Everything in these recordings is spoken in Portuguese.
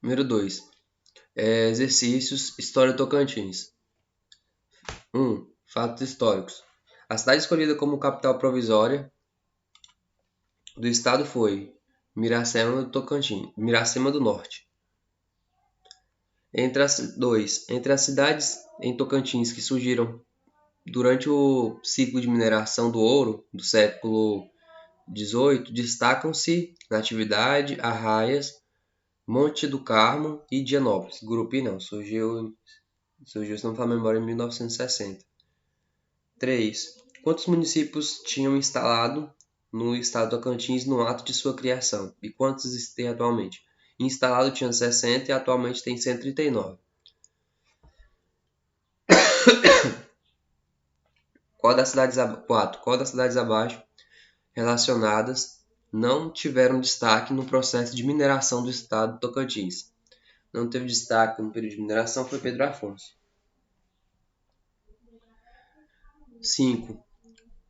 Número 2. Exercícios História do Tocantins. 1. Fatos históricos. A cidade escolhida como capital provisória do estado foi Miracema do Tocantins, Miracema do Norte. Entre as cidades em Tocantins que surgiram durante o ciclo de mineração do ouro do século XVIII, destacam-se Natividade, Arraias, Monte do Carmo e Dianópolis. Gurupi não, surgiu, se não for a memória, em 1960. 3. Quantos municípios tinham instalado no estado do Tocantins no ato de sua criação? E quantos existem atualmente? Instalado tinha 60 e atualmente tem 139. Qual das cidades abaixo relacionadas não tiveram destaque no processo de mineração do estado do Tocantins? Não teve destaque no período de mineração foi Pedro Afonso. 5.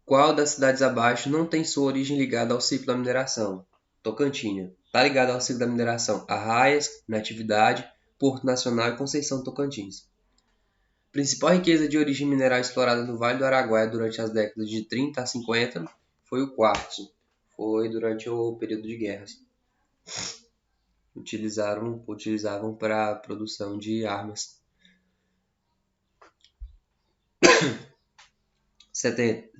Qual das cidades abaixo não tem sua origem ligada ao ciclo da mineração? Tocantina. Está ligado ao ciclo da mineração Arraias, Natividade, Porto Nacional e Conceição Tocantins. Principal riqueza de origem mineral explorada no Vale do Araguaia durante as décadas de 30 a 50 foi o quartzo. Foi durante o período de guerras. Utilizavam para a produção de armas. 7.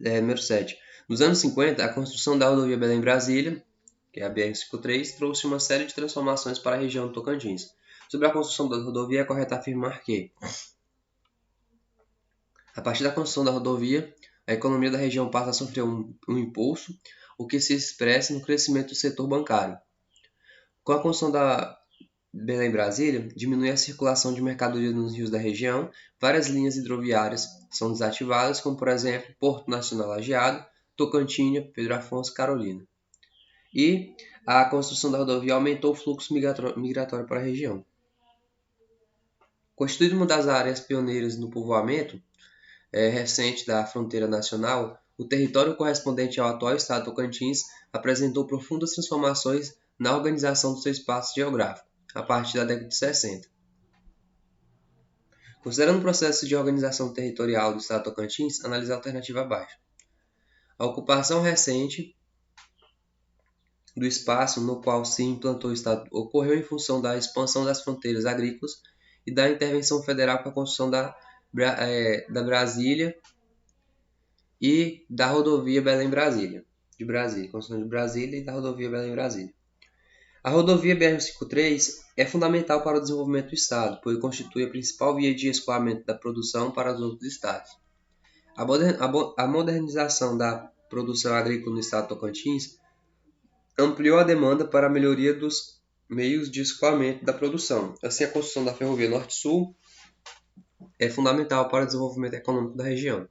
Nos anos 50, a construção da rodovia Belém-Brasília, que é a BR-53, trouxe uma série de transformações para a região do Tocantins. Sobre a construção da rodovia, é correto afirmar que, a partir da construção da rodovia, a economia da região passa a sofrer um impulso, o que se expressa no crescimento do setor bancário. Com a construção da Belém-Brasília, diminui a circulação de mercadorias nos rios da região, várias linhas hidroviárias são desativadas, como por exemplo Porto Nacional Lajeado, Tocantina, Pedro Afonso, Carolina. E a construção da rodovia aumentou o fluxo migratório para a região. Constituído uma das áreas pioneiras no povoamento recente da fronteira nacional, o território correspondente ao atual estado do Tocantins apresentou profundas transformações na organização do seu espaço geográfico, a partir da década de 60. Considerando o processo de organização territorial do estado do Tocantins, analise a alternativa abaixo. A ocupação recente do espaço no qual se implantou o estado ocorreu em função da expansão das fronteiras agrícolas e da intervenção federal com a construção da Brasília e da rodovia Belém-Brasília. Construção de Brasília e da rodovia Belém-Brasília. A rodovia BR-153 é fundamental para o desenvolvimento do estado, pois constitui a principal via de escoamento da produção para os outros estados. A modernização da produção agrícola no estado do Tocantins ampliou a demanda para a melhoria dos meios de escoamento da produção. Assim, a construção da ferrovia Norte-Sul é fundamental para o desenvolvimento econômico da região.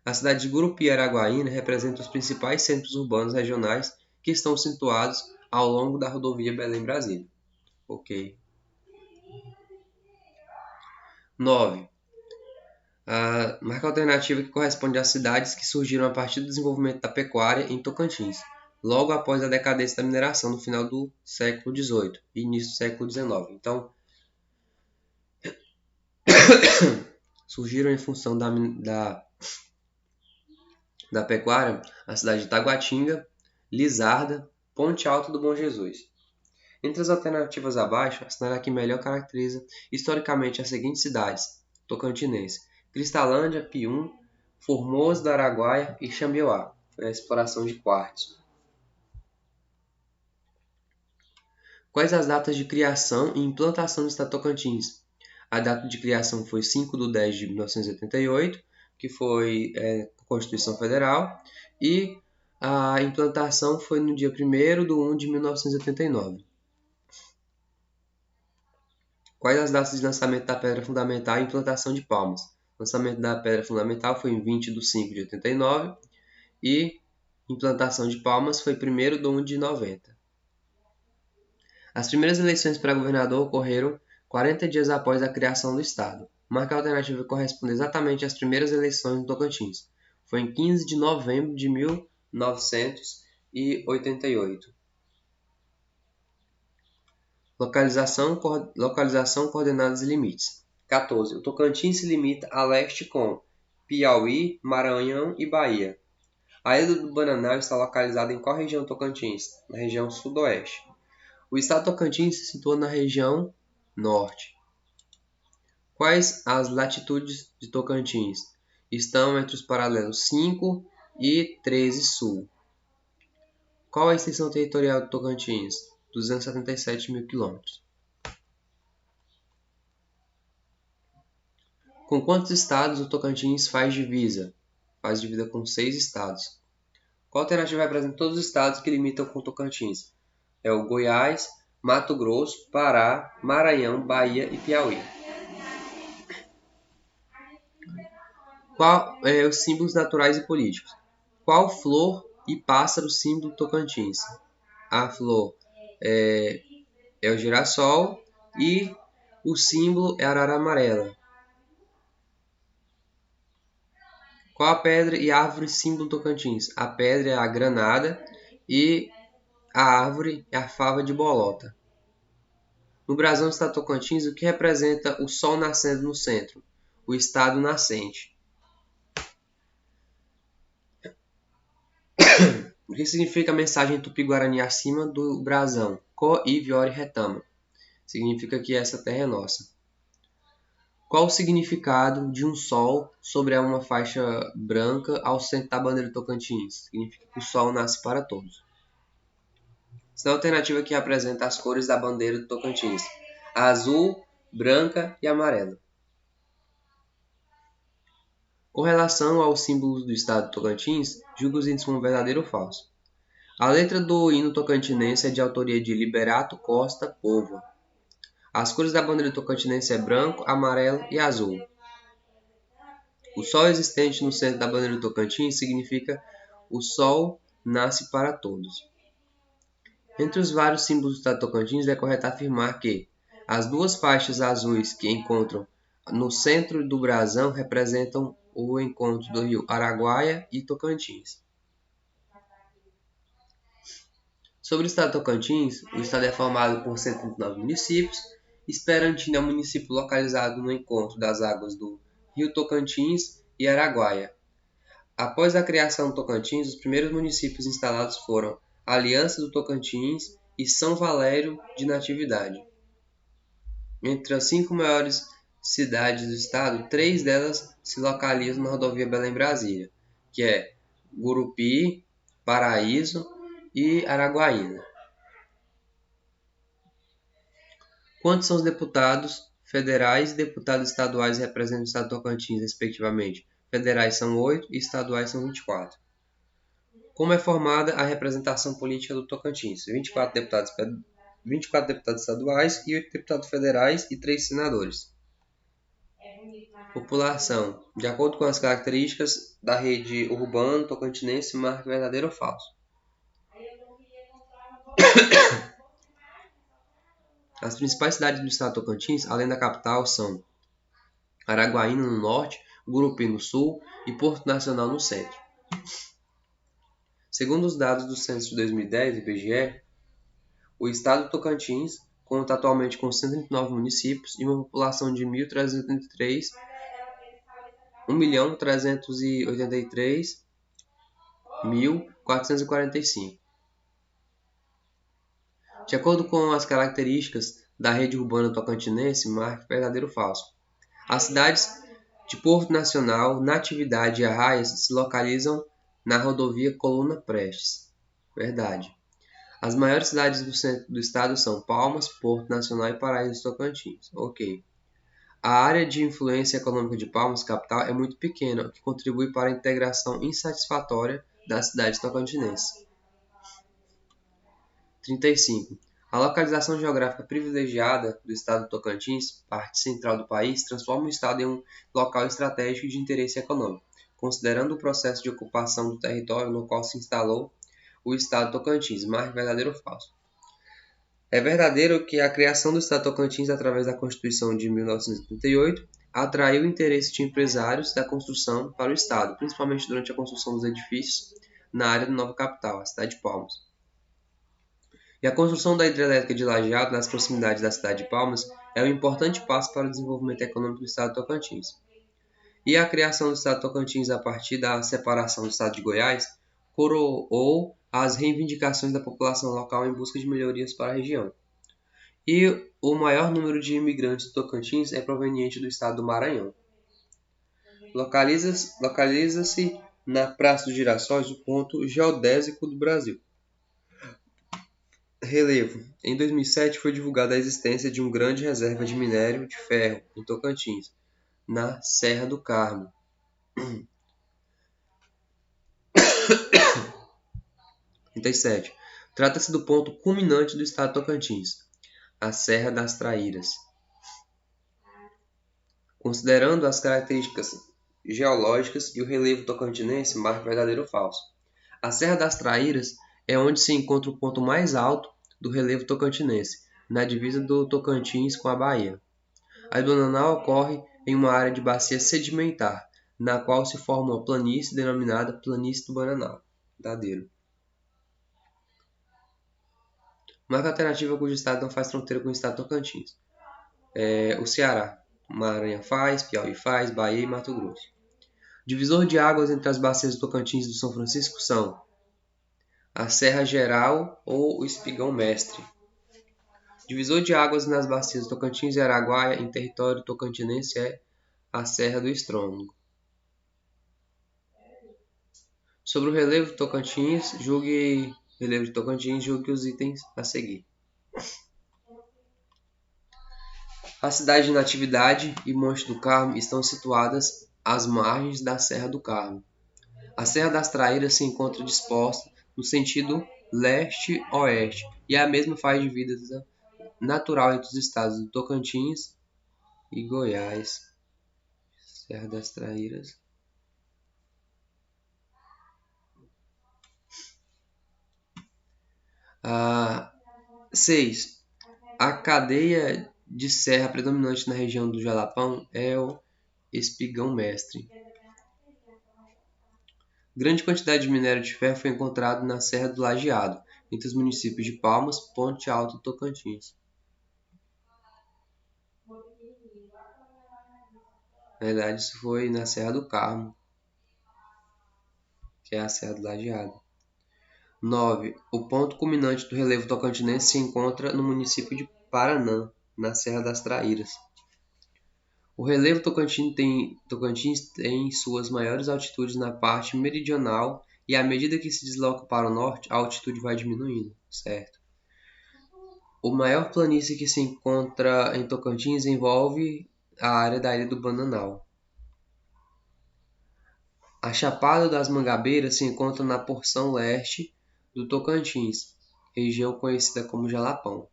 A cidade de Gurupi-Araguaína representa os principais centros urbanos regionais que estão situados ao longo da rodovia Belém-Brasília. Ok. 9. A marca alternativa que corresponde às cidades que surgiram a partir do desenvolvimento da pecuária em Tocantins, logo após a decadência da mineração no final do século XVIII e início do século XIX. Então, surgiram em função da pecuária a cidade de Taguatinga, Lizarda, Ponte Alta do Bom Jesus. Entre as alternativas abaixo, assinale a que melhor caracteriza historicamente as seguintes cidades tocantinenses: Cristalândia, Pium, Formoso do Araguaia e Xambioá. Foi a exploração de quartzo. Quais as datas de criação e implantação do estado Tocantins? A data de criação foi 5/10/1988, que foi a Constituição Federal, e a implantação foi no dia 1º de 1 de 1989. Quais as datas de lançamento da Pedra Fundamental e implantação de Palmas? O lançamento da Pedra Fundamental foi em 20/5/89 e implantação de Palmas foi 1º/1/90. As primeiras eleições para governador ocorreram 40 dias após a criação do estado. Marca alternativa corresponde exatamente às primeiras eleições no Tocantins. Foi em 15 de novembro de 1988. Localização, coordenadas e limites. 14. O Tocantins se limita a leste com Piauí, Maranhão e Bahia. A Ilha do Bananal está localizada em qual região do Tocantins? Na região sudoeste. O estado do Tocantins se situa na região norte. Quais as latitudes de Tocantins? Estão entre os paralelos 5 e 13 sul. Qual a extensão territorial do Tocantins? 277 mil quilômetros. Com quantos estados o Tocantins faz divisa? Faz divisa com 6 estados. Qual alternativa representa todos os estados que limitam com o Tocantins? É o Goiás, Mato Grosso, Pará, Maranhão, Bahia e Piauí. Qual é os símbolos naturais e políticos? Qual flor e pássaro símbolo do Tocantins? A flor é o girassol e o símbolo é a arara amarela. Qual a pedra e árvore símbolo do Tocantins? A pedra é a granada e a árvore é a fava de bolota. No brasão do estado do Tocantins, o que representa o sol nascendo no centro? O estado nascente. O que significa a mensagem tupi-guarani acima do brasão? Co, I, Viore, Retama. Significa que essa terra é nossa. Qual o significado de um sol sobre uma faixa branca ao centro da bandeira do Tocantins? Significa que o sol nasce para todos. Essa é a alternativa que apresenta as cores da bandeira do Tocantins: azul, branca e amarela. Com relação aos símbolos do estado do Tocantins, julgue os índices como verdadeiro ou falso. A letra do hino tocantinense é de autoria de Liberato Costa Povo. As cores da bandeira tocantinense é branco, amarelo e azul. O sol existente no centro da bandeira do Tocantins significa o sol nasce para todos. Entre os vários símbolos do estado do Tocantins, é correto afirmar que as duas faixas azuis que encontram no centro do brasão representam o encontro do rio Araguaia e Tocantins. Sobre o estado do Tocantins, o estado é formado por 139 municípios. Esperantina é um município localizado no encontro das águas do rio Tocantins e Araguaia. Após a criação do Tocantins, os primeiros municípios instalados foram Aliança do Tocantins e São Valério de Natividade. Entre as 5 maiores cidades do estado, 3 delas se localizam na rodovia Belém-Brasília, que é Gurupi, Paraíso e Araguaína. Quantos são os deputados federais e deputados estaduais que representam o estado do Tocantins, respectivamente? Federais são 8 e estaduais são 24. Como é formada a representação política do Tocantins? 24 deputados estaduais e 8 deputados federais e 3 senadores. População. De acordo com as características da rede urbana tocantinense, marca verdadeiro ou falso? As principais cidades do estado do Tocantins, além da capital, são Araguaína no norte, Gurupi no sul e Porto Nacional no centro. Segundo os dados do censo de 2010, IBGE, o estado do Tocantins conta atualmente com 139 municípios e uma população de 1.383.445. De acordo com as características da rede urbana tocantinense, marque verdadeiro ou falso. As cidades de Porto Nacional, Natividade e Arraias se localizam na rodovia Coluna Prestes. Verdade. As maiores cidades do centro do estado são Palmas, Porto Nacional e Paraíso do Tocantins. Ok. A área de influência econômica de Palmas, capital, é muito pequena, o que contribui para a integração insatisfatória das cidades tocantinenses. 35. A localização geográfica privilegiada do estado do Tocantins, parte central do país, transforma o estado em um local estratégico de interesse econômico, considerando o processo de ocupação do território no qual se instalou o estado do Tocantins. Marque verdadeiro ou falso? É verdadeiro que a criação do estado do Tocantins através da Constituição de 1938 atraiu o interesse de empresários da construção para o estado, principalmente durante a construção dos edifícios na área da nova capital, a cidade de Palmas. E a construção da hidrelétrica de Lajeado, nas proximidades da cidade de Palmas, é um importante passo para o desenvolvimento econômico do estado de Tocantins. E a criação do estado de Tocantins a partir da separação do estado de Goiás coroou as reivindicações da população local em busca de melhorias para a região. E o maior número de imigrantes do Tocantins é proveniente do estado do Maranhão. Localiza-se na Praça dos Girassóis o ponto geodésico do Brasil. Relevo. Em 2007 foi divulgada a existência de uma grande reserva de minério de ferro em Tocantins, na Serra do Carmo. 37. Trata-se do ponto culminante do estado de Tocantins, a Serra das Traíras. Considerando as características geológicas e o relevo tocantinense, marca verdadeiro ou falso. A Serra das Traíras é onde se encontra o ponto mais alto do relevo tocantinense, na divisa do Tocantins com a Bahia. A do Bananal ocorre em uma área de bacia sedimentar, na qual se forma uma planície denominada Planície do Bananal. Verdadeiro. Marca alternativa cujo estado não faz fronteira com o estado de Tocantins. O Ceará. Maranhão faz, Piauí faz, Bahia e Mato Grosso. Divisor de águas entre as bacias do Tocantins e do São Francisco são a Serra Geral ou o Espigão Mestre. Divisor de águas nas bacias do Tocantins e Araguaia em território tocantinense é a Serra do Estrongo. Sobre o relevo de Tocantins, julgue os itens a seguir. A cidade de Natividade e Monte do Carmo estão situadas às margens da Serra do Carmo. A Serra das Traíras se encontra disposta no sentido leste-oeste e a mesma faz divisa natural entre os estados do Tocantins e Goiás. Serra das Traíras. Ah, 6. A cadeia de serra predominante na região do Jalapão é o Espigão Mestre. Grande quantidade de minério de ferro foi encontrado na Serra do Lajeado, entre os municípios de Palmas, Ponte Alta e Tocantins. Na verdade, isso foi na Serra do Carmo, que é a Serra do Lajeado. 9. O ponto culminante do relevo tocantinense se encontra no município de Paranã, na Serra das Traíras. O relevo Tocantins tem suas maiores altitudes na parte meridional e à medida que se desloca para o norte, a altitude vai diminuindo, certo? O maior planície que se encontra em Tocantins envolve a área da Ilha do Bananal. A Chapada das Mangabeiras se encontra na porção leste do Tocantins, região conhecida como Jalapão.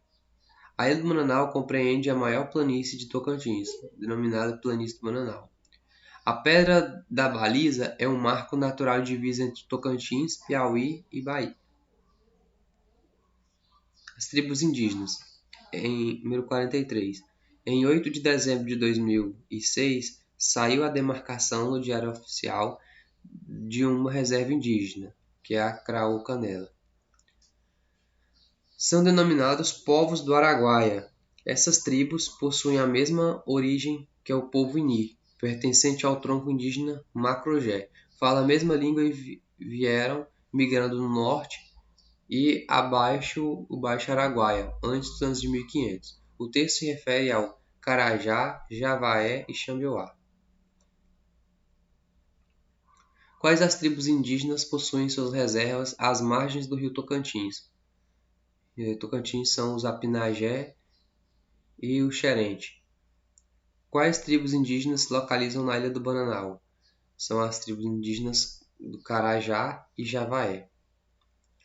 A Ilha do Bananal compreende a maior planície de Tocantins, denominada Planície do Bananal. A Pedra da Baliza é um marco natural de divisa entre Tocantins, Piauí e Bahia. As tribos indígenas. Número 43. Em 8 de dezembro de 2006, saiu a demarcação no Diário Oficial de uma reserva indígena, que é a Craô Canela. São denominados povos do Araguaia. Essas tribos possuem a mesma origem que o povo Ini, pertencente ao tronco indígena Macrogé. Falam a mesma língua e vieram migrando no norte e abaixo o Baixo Araguaia, antes dos anos de 1500. O texto se refere ao Carajá, Javaé e Xambioá. Quais das tribos indígenas possuem suas reservas às margens do rio Tocantins? Tocantins são os Apinagé e o Xerente. Quais tribos indígenas se localizam na Ilha do Bananal? São as tribos indígenas do Carajá e Javaé.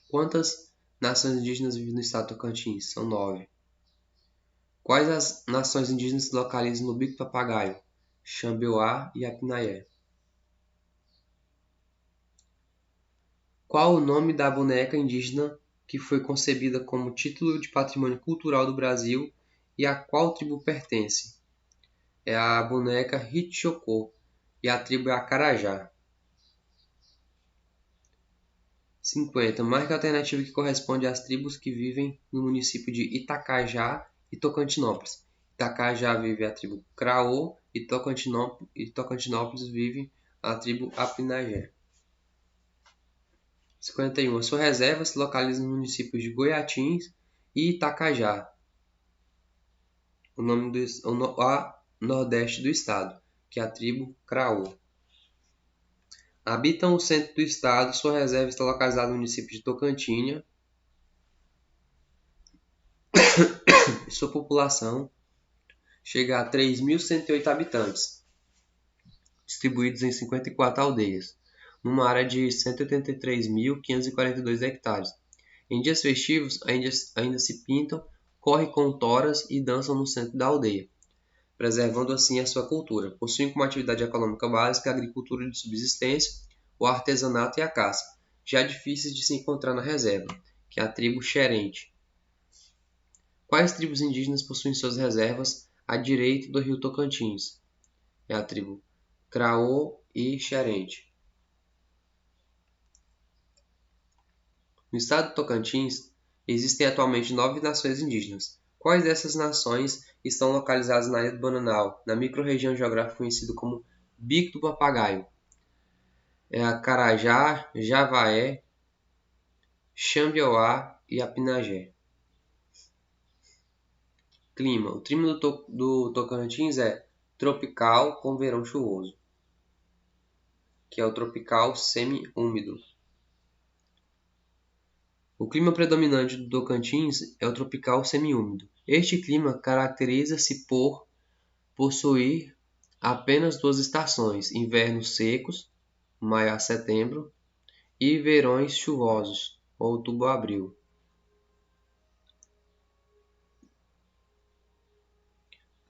Quantas nações indígenas vivem no estado de Tocantins? São 9. Quais as nações indígenas se localizam no Bico do Papagaio? Xambioá e Apinaié. Qual o nome da boneca indígena que foi concebida como título de patrimônio cultural do Brasil e a qual tribo pertence? É a boneca Hitchocô e a tribo é a Carajá. 50. Marque a alternativa que corresponde às tribos que vivem no município de Itacajá e Tocantinópolis. Itacajá vive a tribo Craô e Tocantinópolis vive a tribo Apinagé. 51. A sua reserva se localiza nos municípios de Goiatins e Itacajá, a nordeste do estado, que é a tribo Craô. Habitam o centro do estado, sua reserva está localizada no município de Tocantinha e sua população chega a 3.108 habitantes, distribuídos em 54 aldeias, numa área de 183.542 hectares. Em dias festivos, ainda se pintam, correm com toras e dançam no centro da aldeia, preservando assim a sua cultura. Possuem como atividade econômica básica a agricultura de subsistência, o artesanato e a caça, já difíceis de se encontrar na reserva, que é a tribo Xerente. Quais tribos indígenas possuem suas reservas à direita do rio Tocantins? É a tribo Craô e Xerente. No estado do Tocantins, existem atualmente 9 nações indígenas. Quais dessas nações estão localizadas na Ilha do Bananal, na microrregião geográfica conhecida como Bico do Papagaio? É a Carajá, Javaé, Xambioá e Apinagé. Clima. O clima do Tocantins é tropical com verão chuvoso, que é o tropical semi-úmido. O clima predominante do Tocantins é o tropical semi-úmido. Este clima caracteriza-se por possuir apenas 2 estações: invernos secos, maio a setembro, e verões chuvosos, outubro a abril.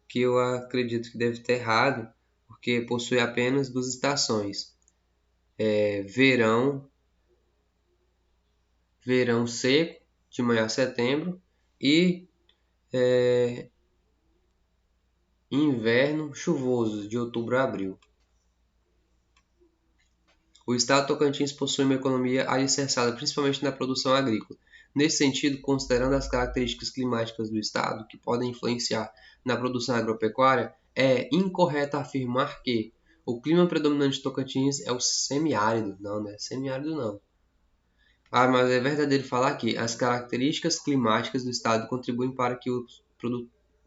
Que eu acredito que deve estar errado, porque possui apenas 2 estações: verão seco, de maio a setembro, e inverno chuvoso, de outubro a abril. O estado do Tocantins possui uma economia alicerçada principalmente na produção agrícola. Nesse sentido, considerando as características climáticas do estado que podem influenciar na produção agropecuária, é incorreto afirmar que o clima predominante do Tocantins é o semiárido. Não é semiárido não. Mas é verdadeiro falar que as características climáticas do estado contribuem para que os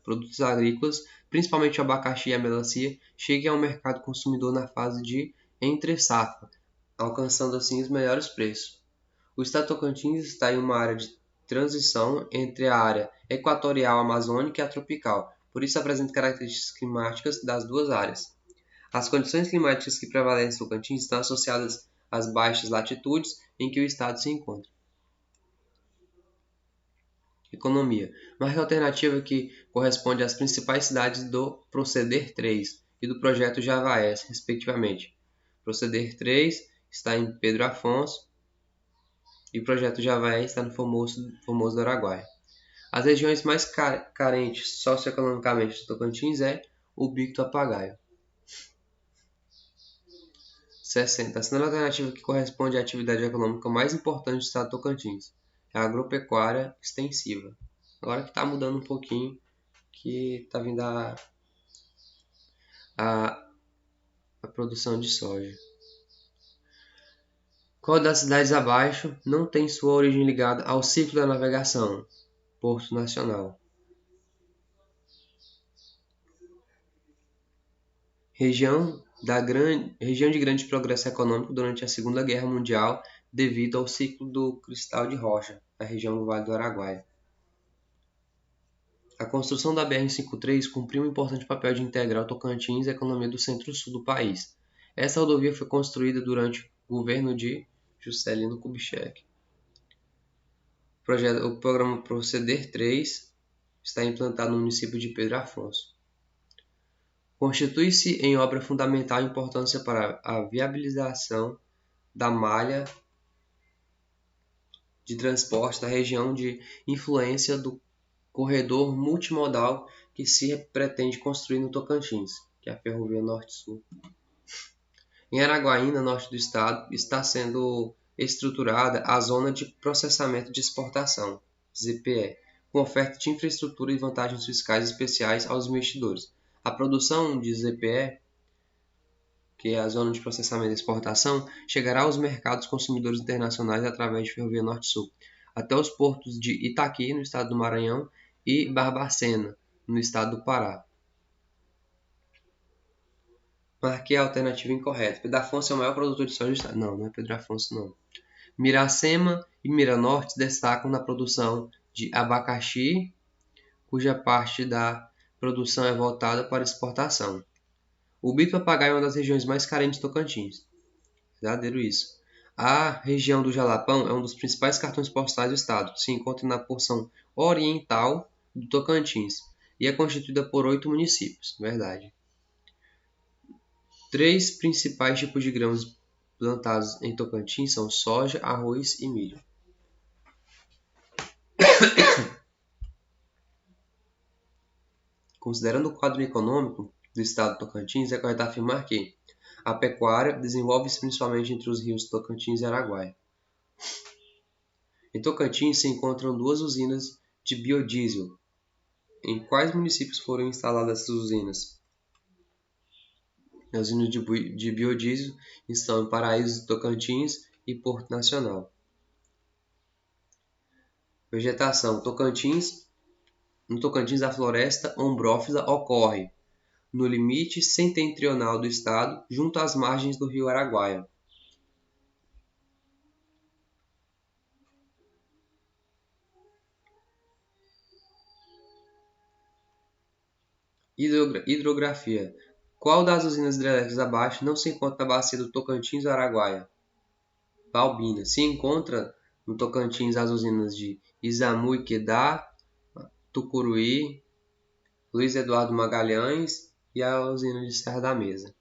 produtos agrícolas, principalmente o abacaxi e a melancia, cheguem ao mercado consumidor na fase de entre-safra, alcançando assim os melhores preços. O estado de Tocantins está em uma área de transição entre a área equatorial amazônica e a tropical, por isso apresenta características climáticas das duas áreas. As condições climáticas que prevalecem no Tocantins estão associadas às baixas latitudes em que o estado se encontra. Economia. Marque a alternativa que corresponde às principais cidades do Proceder 3 e do Projeto Javaés, respectivamente. Proceder 3 está em Pedro Afonso e o Projeto Javaés está no Formoso do Araguaia. As regiões mais carentes socioeconomicamente do Tocantins é o Bico do Papagaio. 60. Assinale a alternativa que corresponde à atividade econômica mais importante do estado do Tocantins. É a agropecuária extensiva. Agora que está mudando um pouquinho, que está vindo a produção de soja. Qual das cidades abaixo não tem sua origem ligada ao ciclo da navegação? Porto Nacional. Região de grande progresso econômico durante a Segunda Guerra Mundial devido ao ciclo do cristal de rocha, na região do Vale do Araguaia. A construção da BR-153 cumpriu um importante papel de integrar o Tocantins à economia do centro-sul do país. Essa rodovia foi construída durante o governo de Juscelino Kubitschek. O programa Proceder 3 está implantado no município de Pedro Afonso. Constitui-se em obra fundamental importância para a viabilização da malha de transporte da região de influência do corredor multimodal que se pretende construir no Tocantins, que é a Ferrovia Norte-Sul. Em Araguaína, norte do estado, está sendo estruturada a Zona de Processamento de Exportação, ZPE, com oferta de infraestrutura e vantagens fiscais especiais aos investidores. A produção de ZPE, que é a Zona de Processamento e Exportação, chegará aos mercados consumidores internacionais através de Ferrovia Norte-Sul, até os portos de Itaqui, no estado do Maranhão, e Barbacena, no estado do Pará. Marquei a alternativa incorreta. Pedro Afonso é o maior produtor de soja do estado. Não é Pedro Afonso, não. Miracema e Miranorte se destacam na produção de abacaxi, cuja parte da produção é voltada para exportação. O Bito-Papagaio é uma das regiões mais carentes do Tocantins. Verdadeiro isso. A região do Jalapão é um dos principais cartões postais do estado. Se encontra na porção oriental do Tocantins e é constituída por 8 municípios. Verdade. 3 principais tipos de grãos plantados em Tocantins são soja, arroz e milho. Considerando o quadro econômico do estado do Tocantins, é correto afirmar que a pecuária desenvolve-se principalmente entre os rios Tocantins e Araguaia. Em Tocantins se encontram 2 usinas de biodiesel. Em quais municípios foram instaladas essas usinas? As usinas de biodiesel estão em Paraíso, Tocantins e Porto Nacional. Vegetação. No Tocantins, a floresta ombrófila ocorre no limite setentrional do estado, junto às margens do rio Araguaia. Hidrografia. Qual das usinas hidrelétricas abaixo não se encontra na bacia do Tocantins ou Araguaia? Balbina. Se encontra no Tocantins as usinas de Isamu-Iquedá, Tucuruí, Luiz Eduardo Magalhães e a usina de Serra da Mesa.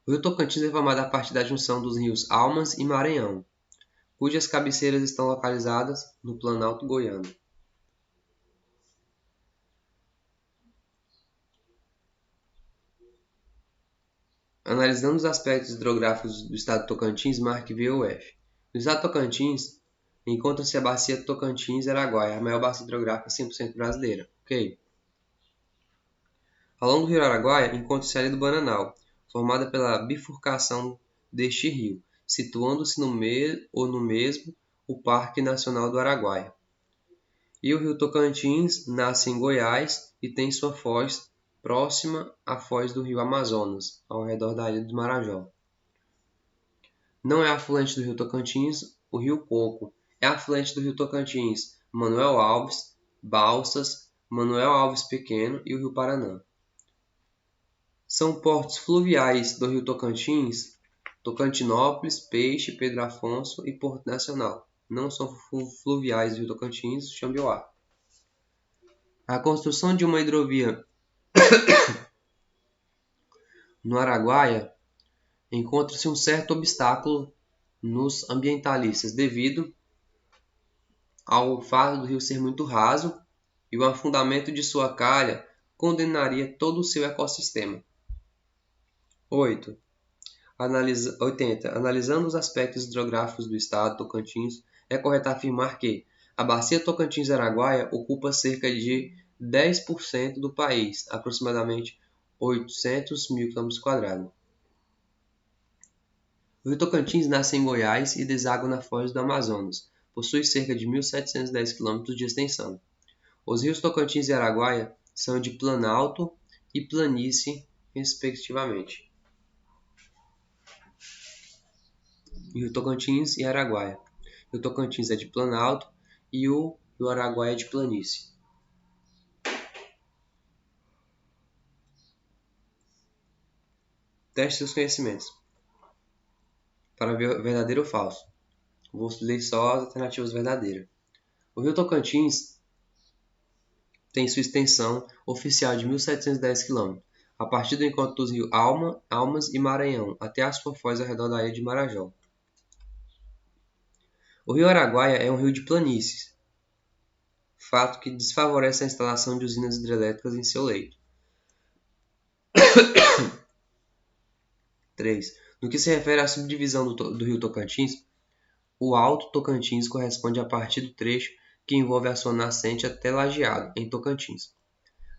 O rio Tocantins é formado a partir da junção dos rios Almas e Maranhão, cujas cabeceiras estão localizadas no Planalto Goiano. Analisando os aspectos hidrográficos do estado de Tocantins, marque V ou F. No estado de Tocantins, encontra-se a bacia Tocantins-Araguaia, a maior bacia hidrográfica 100% brasileira. Ok. Ao longo do rio Araguaia, encontra-se a Ilha do Bananal, formada pela bifurcação deste rio, situando-se no mesmo o Parque Nacional do Araguaia. E o rio Tocantins nasce em Goiás e tem sua foz próxima à foz do rio Amazonas, ao redor da ilha do Marajó. Não é afluente do rio Tocantins o rio Coco. É afluente do rio Tocantins Manuel Alves, Balsas, Manuel Alves Pequeno e o rio Paraná. São portos fluviais do rio Tocantins, Tocantinópolis, Peixe, Pedro Afonso e Porto Nacional. Não são fluviais do rio Tocantins, Xambioá. A construção de uma hidrovia no Araguaia encontra-se um certo obstáculo nos ambientalistas devido ao fato do rio ser muito raso e o afundamento de sua calha condenaria todo o seu ecossistema. 80. Analisando os aspectos hidrográficos do estado Tocantins, é correto afirmar que a bacia Tocantins-Araguaia ocupa cerca de 10% do país, aproximadamente 800 mil km². O rio Tocantins nasce em Goiás e deságua na foz do Amazonas. Possui cerca de 1.710 km de extensão. Os rios Tocantins e Araguaia são de planalto e planície, respectivamente. Rio Tocantins e Araguaia. O Tocantins é de planalto e o Araguaia é de planície. Teste seus conhecimentos. Para ver verdadeiro ou falso. Vou ler só as alternativas verdadeiras. O rio Tocantins tem sua extensão oficial de 1.710 km, a partir do encontro dos rios Almas e Maranhão, até as sua foz ao redor da ilha de Marajó. O rio Araguaia é um rio de planícies, fato que desfavorece a instalação de usinas hidrelétricas em seu leito. 3. No que se refere à subdivisão do rio Tocantins, o Alto Tocantins corresponde a partir do trecho que envolve a sua nascente até Lajeado, em Tocantins.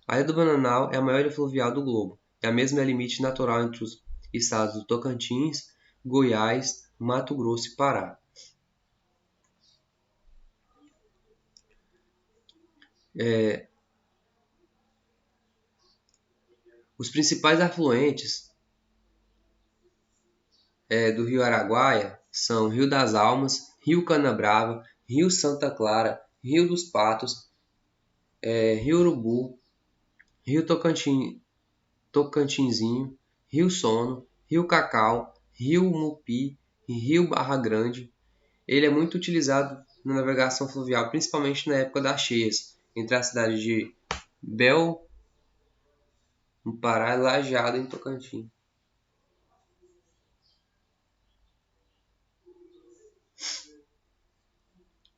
A Ilha do Bananal é a maior ilha fluvial do globo, e a mesma é limite natural entre os estados do Tocantins, Goiás, Mato Grosso e Pará. Os principais afluentes do rio Araguaia são Rio das Almas, Rio Canabrava, Rio Santa Clara, Rio dos Patos, Rio Urubu, Rio Tocantinzinho, Rio Sono, Rio Cacau, Rio Mupi e Rio Barra Grande. Ele é muito utilizado na navegação fluvial, principalmente na época das cheias, entre a cidade de Bel, no Pará, e Lajeado, em Tocantins.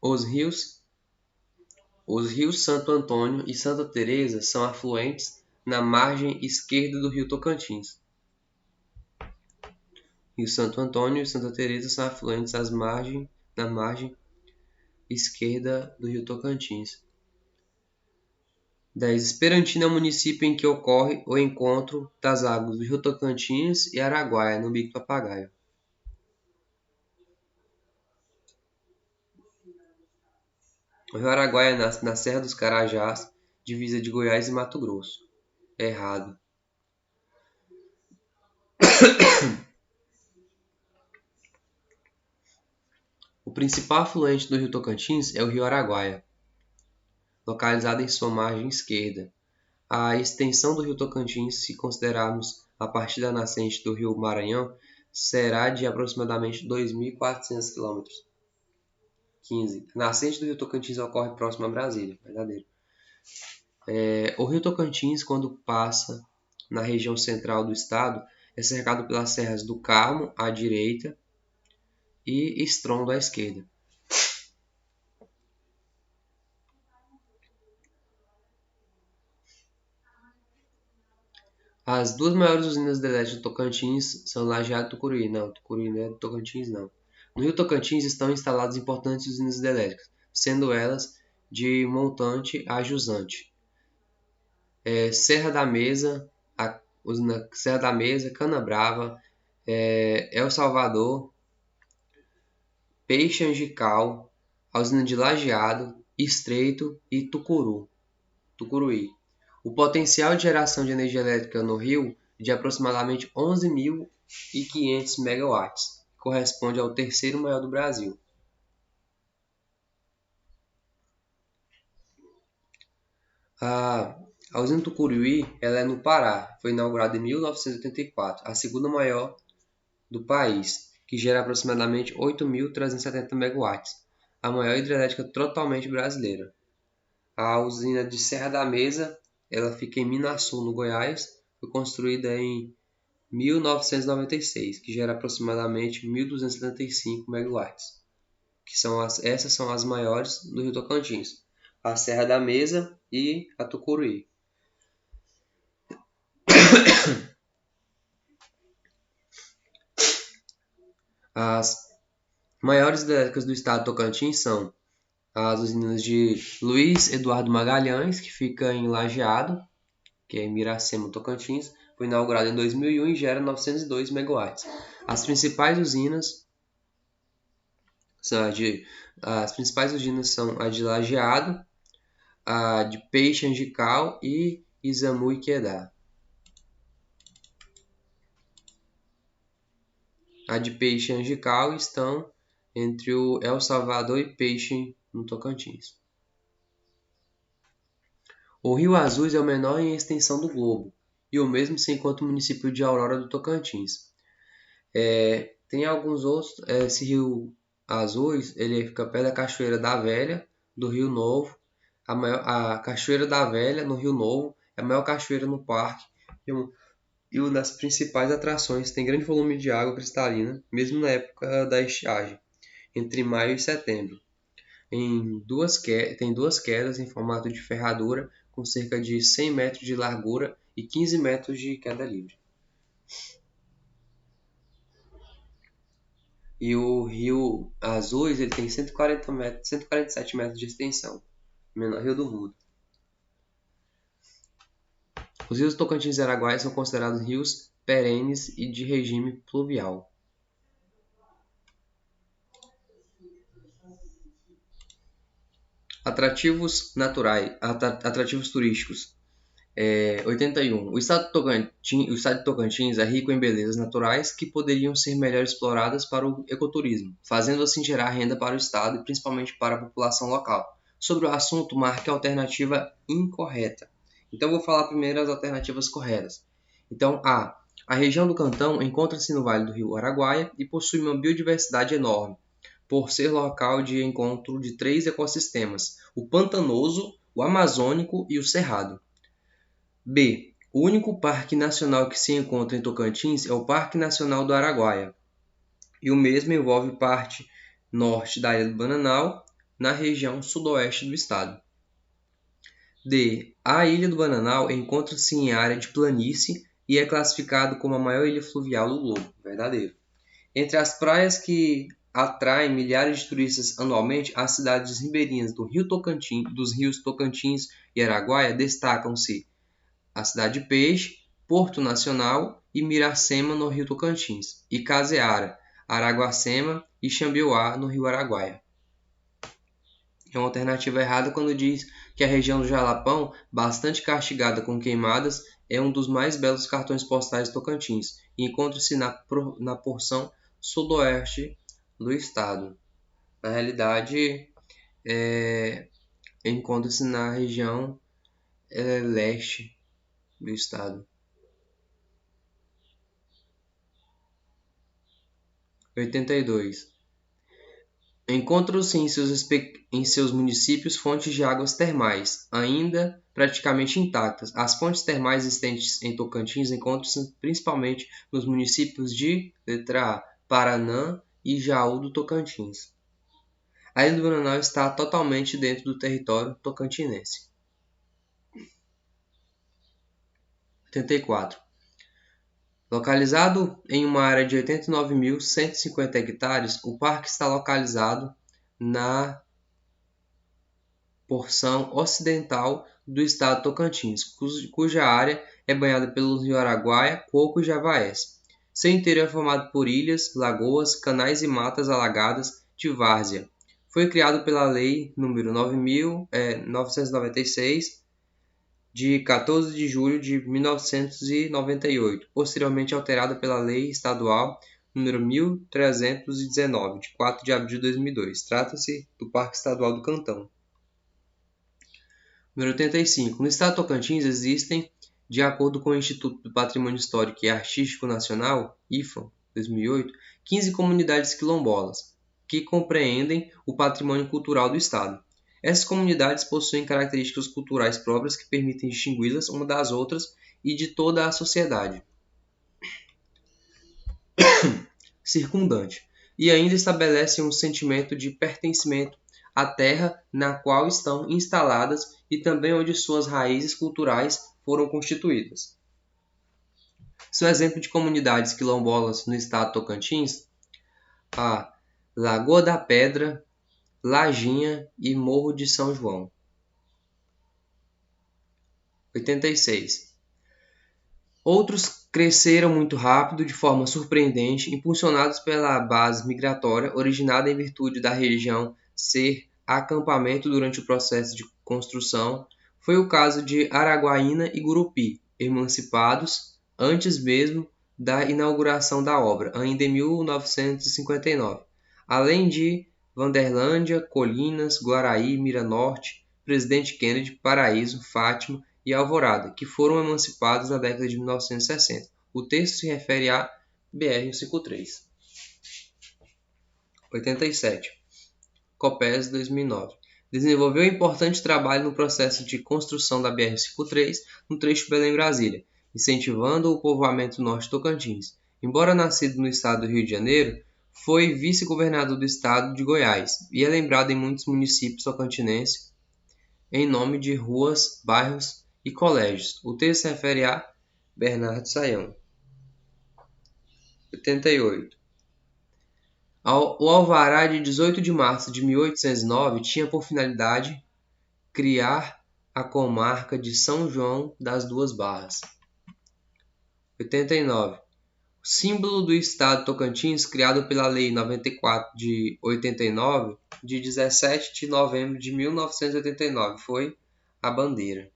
Os rios Santo Antônio e Santa Teresa são afluentes na margem esquerda do rio Tocantins. Rio Santo Antônio e Santa Teresa são afluentes na margem esquerda do rio Tocantins. 10. Esperantina é o município em que ocorre o encontro das águas do rio Tocantins e Araguaia, no Bico do Papagaio. O rio Araguaia nasce na Serra dos Carajás, divisa de Goiás e Mato Grosso. Errado. O principal afluente do rio Tocantins é o rio Araguaia, localizado em sua margem esquerda. A extensão do rio Tocantins, se considerarmos a partir da nascente do rio Maranhão, será de aproximadamente 2.400 km. 15. A nascente do rio Tocantins ocorre próximo a Brasília. Verdadeiro. O rio Tocantins, quando passa na região central do estado, é cercado pelas serras do Carmo, à direita, e Estrondo, à esquerda. As duas maiores usinas hidrelétricas do Tocantins são Lajeado e Tucuruí. Não, Tucuruí não é do Tocantins, não. No rio Tocantins estão instaladas importantes usinas hidrelétricas, sendo elas de montante a jusante. Serra da Mesa, a usina Serra da Mesa, Canabrava, El Salvador, Peixe Angical, a usina de Lajeado, Estreito e Tucuruí. O potencial de geração de energia elétrica no rio é de aproximadamente 11.500 MW, que corresponde ao terceiro maior do Brasil. A usina Tucuruí ela é no Pará, foi inaugurada em 1984, a segunda maior do país, que gera aproximadamente 8.370 MW, a maior hidrelétrica totalmente brasileira. A usina de Serra da Mesa ela fica em Minasul, no Goiás, foi construída em 1996, que gera aproximadamente 1.275 MW, essas são as maiores do rio Tocantins, a Serra da Mesa e a Tucuruí. As maiores hidrelétricas do estado de Tocantins são as usinas de Luiz Eduardo Magalhães, que fica em Lajeado, que é em Miracema, Tocantins, foi inaugurada em 2001 e gera 902 MW. As principais usinas são a de Lajeado, a de Peixe Angical e Isamu e Quedá. A de Peixe Angical estão entre o El Salvador e Peixe, no Tocantins. O Rio Azul é o menor em extensão do globo, e o mesmo se encontra no município de Aurora do Tocantins. Tem alguns outros, esse Rio Azul ele fica perto da Cachoeira da Velha, do Rio Novo. A Cachoeira da Velha, no Rio Novo, é a maior cachoeira no parque e uma das principais atrações. Tem grande volume de água cristalina, mesmo na época da estiagem, entre maio e setembro. Tem duas quedas em formato de ferradura, com cerca de 100 metros de largura e 15 metros de queda livre. E o Rio Azul ele tem 147 metros de extensão, o menor rio do mundo. Os rios Tocantins e Araguaia são considerados rios perenes e de regime pluvial. Atrativos naturais, atrativos turísticos. 81. O estado de Tocantins é rico em belezas naturais que poderiam ser melhor exploradas para o ecoturismo, fazendo assim gerar renda para o estado e principalmente para a população local. Sobre o assunto, marque a alternativa incorreta. Então, vou falar primeiro as alternativas corretas. Então, A. A região do Cantão encontra-se no Vale do Rio Araguaia e possui uma biodiversidade enorme, por ser local de encontro de 3 ecossistemas: o pantanoso, o amazônico e o cerrado. B. O único parque nacional que se encontra em Tocantins é o Parque Nacional do Araguaia, e o mesmo envolve parte norte da Ilha do Bananal, na região sudoeste do estado. D. A Ilha do Bananal encontra-se em área de planície e é classificado como a maior ilha fluvial do globo. Verdadeiro. Entre as praias que atraem milhares de turistas anualmente, as cidades ribeirinhas dos rios Tocantins e Araguaia destacam-se a Cidade de Peixe, Porto Nacional e Miracema, no Rio Tocantins, e Caseara, Araguacema e Xambioá, no Rio Araguaia. É uma alternativa errada quando diz que a região do Jalapão, bastante castigada com queimadas, é um dos mais belos cartões postais de Tocantins e encontra-se na porção sudoeste do estado. Na realidade, encontra-se na região leste do estado. 82. Encontram-se em seus municípios fontes de águas termais, ainda praticamente intactas. As fontes termais existentes em Tocantins encontram-se principalmente nos municípios de letra A, Paranã e Jaú do Tocantins. A Ilha do Bananal está totalmente dentro do território tocantinense. 84. Localizado em uma área de 89.150 hectares, o parque está localizado na porção ocidental do estado de Tocantins, cuja área é banhada pelos rios Araguaia, Coco e Javaés. Seu interior é formado por ilhas, lagoas, canais e matas alagadas de várzea. Foi criado pela Lei nº 9.996, de 14 de julho de 1998, posteriormente alterada pela Lei Estadual nº 1319, de 4 de abril de 2002. Trata-se do Parque Estadual do Cantão. Número 85. No estado de Tocantins existem, de acordo com o Instituto do Patrimônio Histórico e Artístico Nacional, IFAM, 2008, 15 comunidades quilombolas, que compreendem o patrimônio cultural do estado. Essas comunidades possuem características culturais próprias que permitem distingui-las uma das outras e de toda a sociedade circundante, e ainda estabelecem um sentimento de pertencimento à terra na qual estão instaladas e também onde suas raízes culturais foram constituídas. Seu exemplo de comunidades quilombolas no estado de Tocantins: a Lagoa da Pedra, Lajinha e Morro de São João. 86. Outros cresceram muito rápido, de forma surpreendente, impulsionados pela base migratória originada em virtude da região ser acampamento durante o processo de construção. Foi o caso de Araguaína e Gurupi, emancipados antes mesmo da inauguração da obra, ainda em 1959, além de Vanderlândia, Colinas, Guaraí, Miranorte, Presidente Kennedy, Paraíso, Fátima e Alvorada, que foram emancipados na década de 1960. O texto se refere à BR-153. 87. Copes, 2009. Desenvolveu importante trabalho no processo de construção da BR-153 no trecho Belém-Brasília, incentivando o povoamento norte Tocantins. Embora nascido no estado do Rio de Janeiro, foi vice-governador do estado de Goiás e é lembrado em muitos municípios tocantinenses em nome de ruas, bairros e colégios. O texto se refere a Bernardo Sayão. 88. O alvará de 18 de março de 1809 tinha por finalidade criar a comarca de São João das Duas Barras. 89. O símbolo do estado Tocantins, criado pela Lei 94 de 89, de 17 de novembro de 1989, foi a bandeira.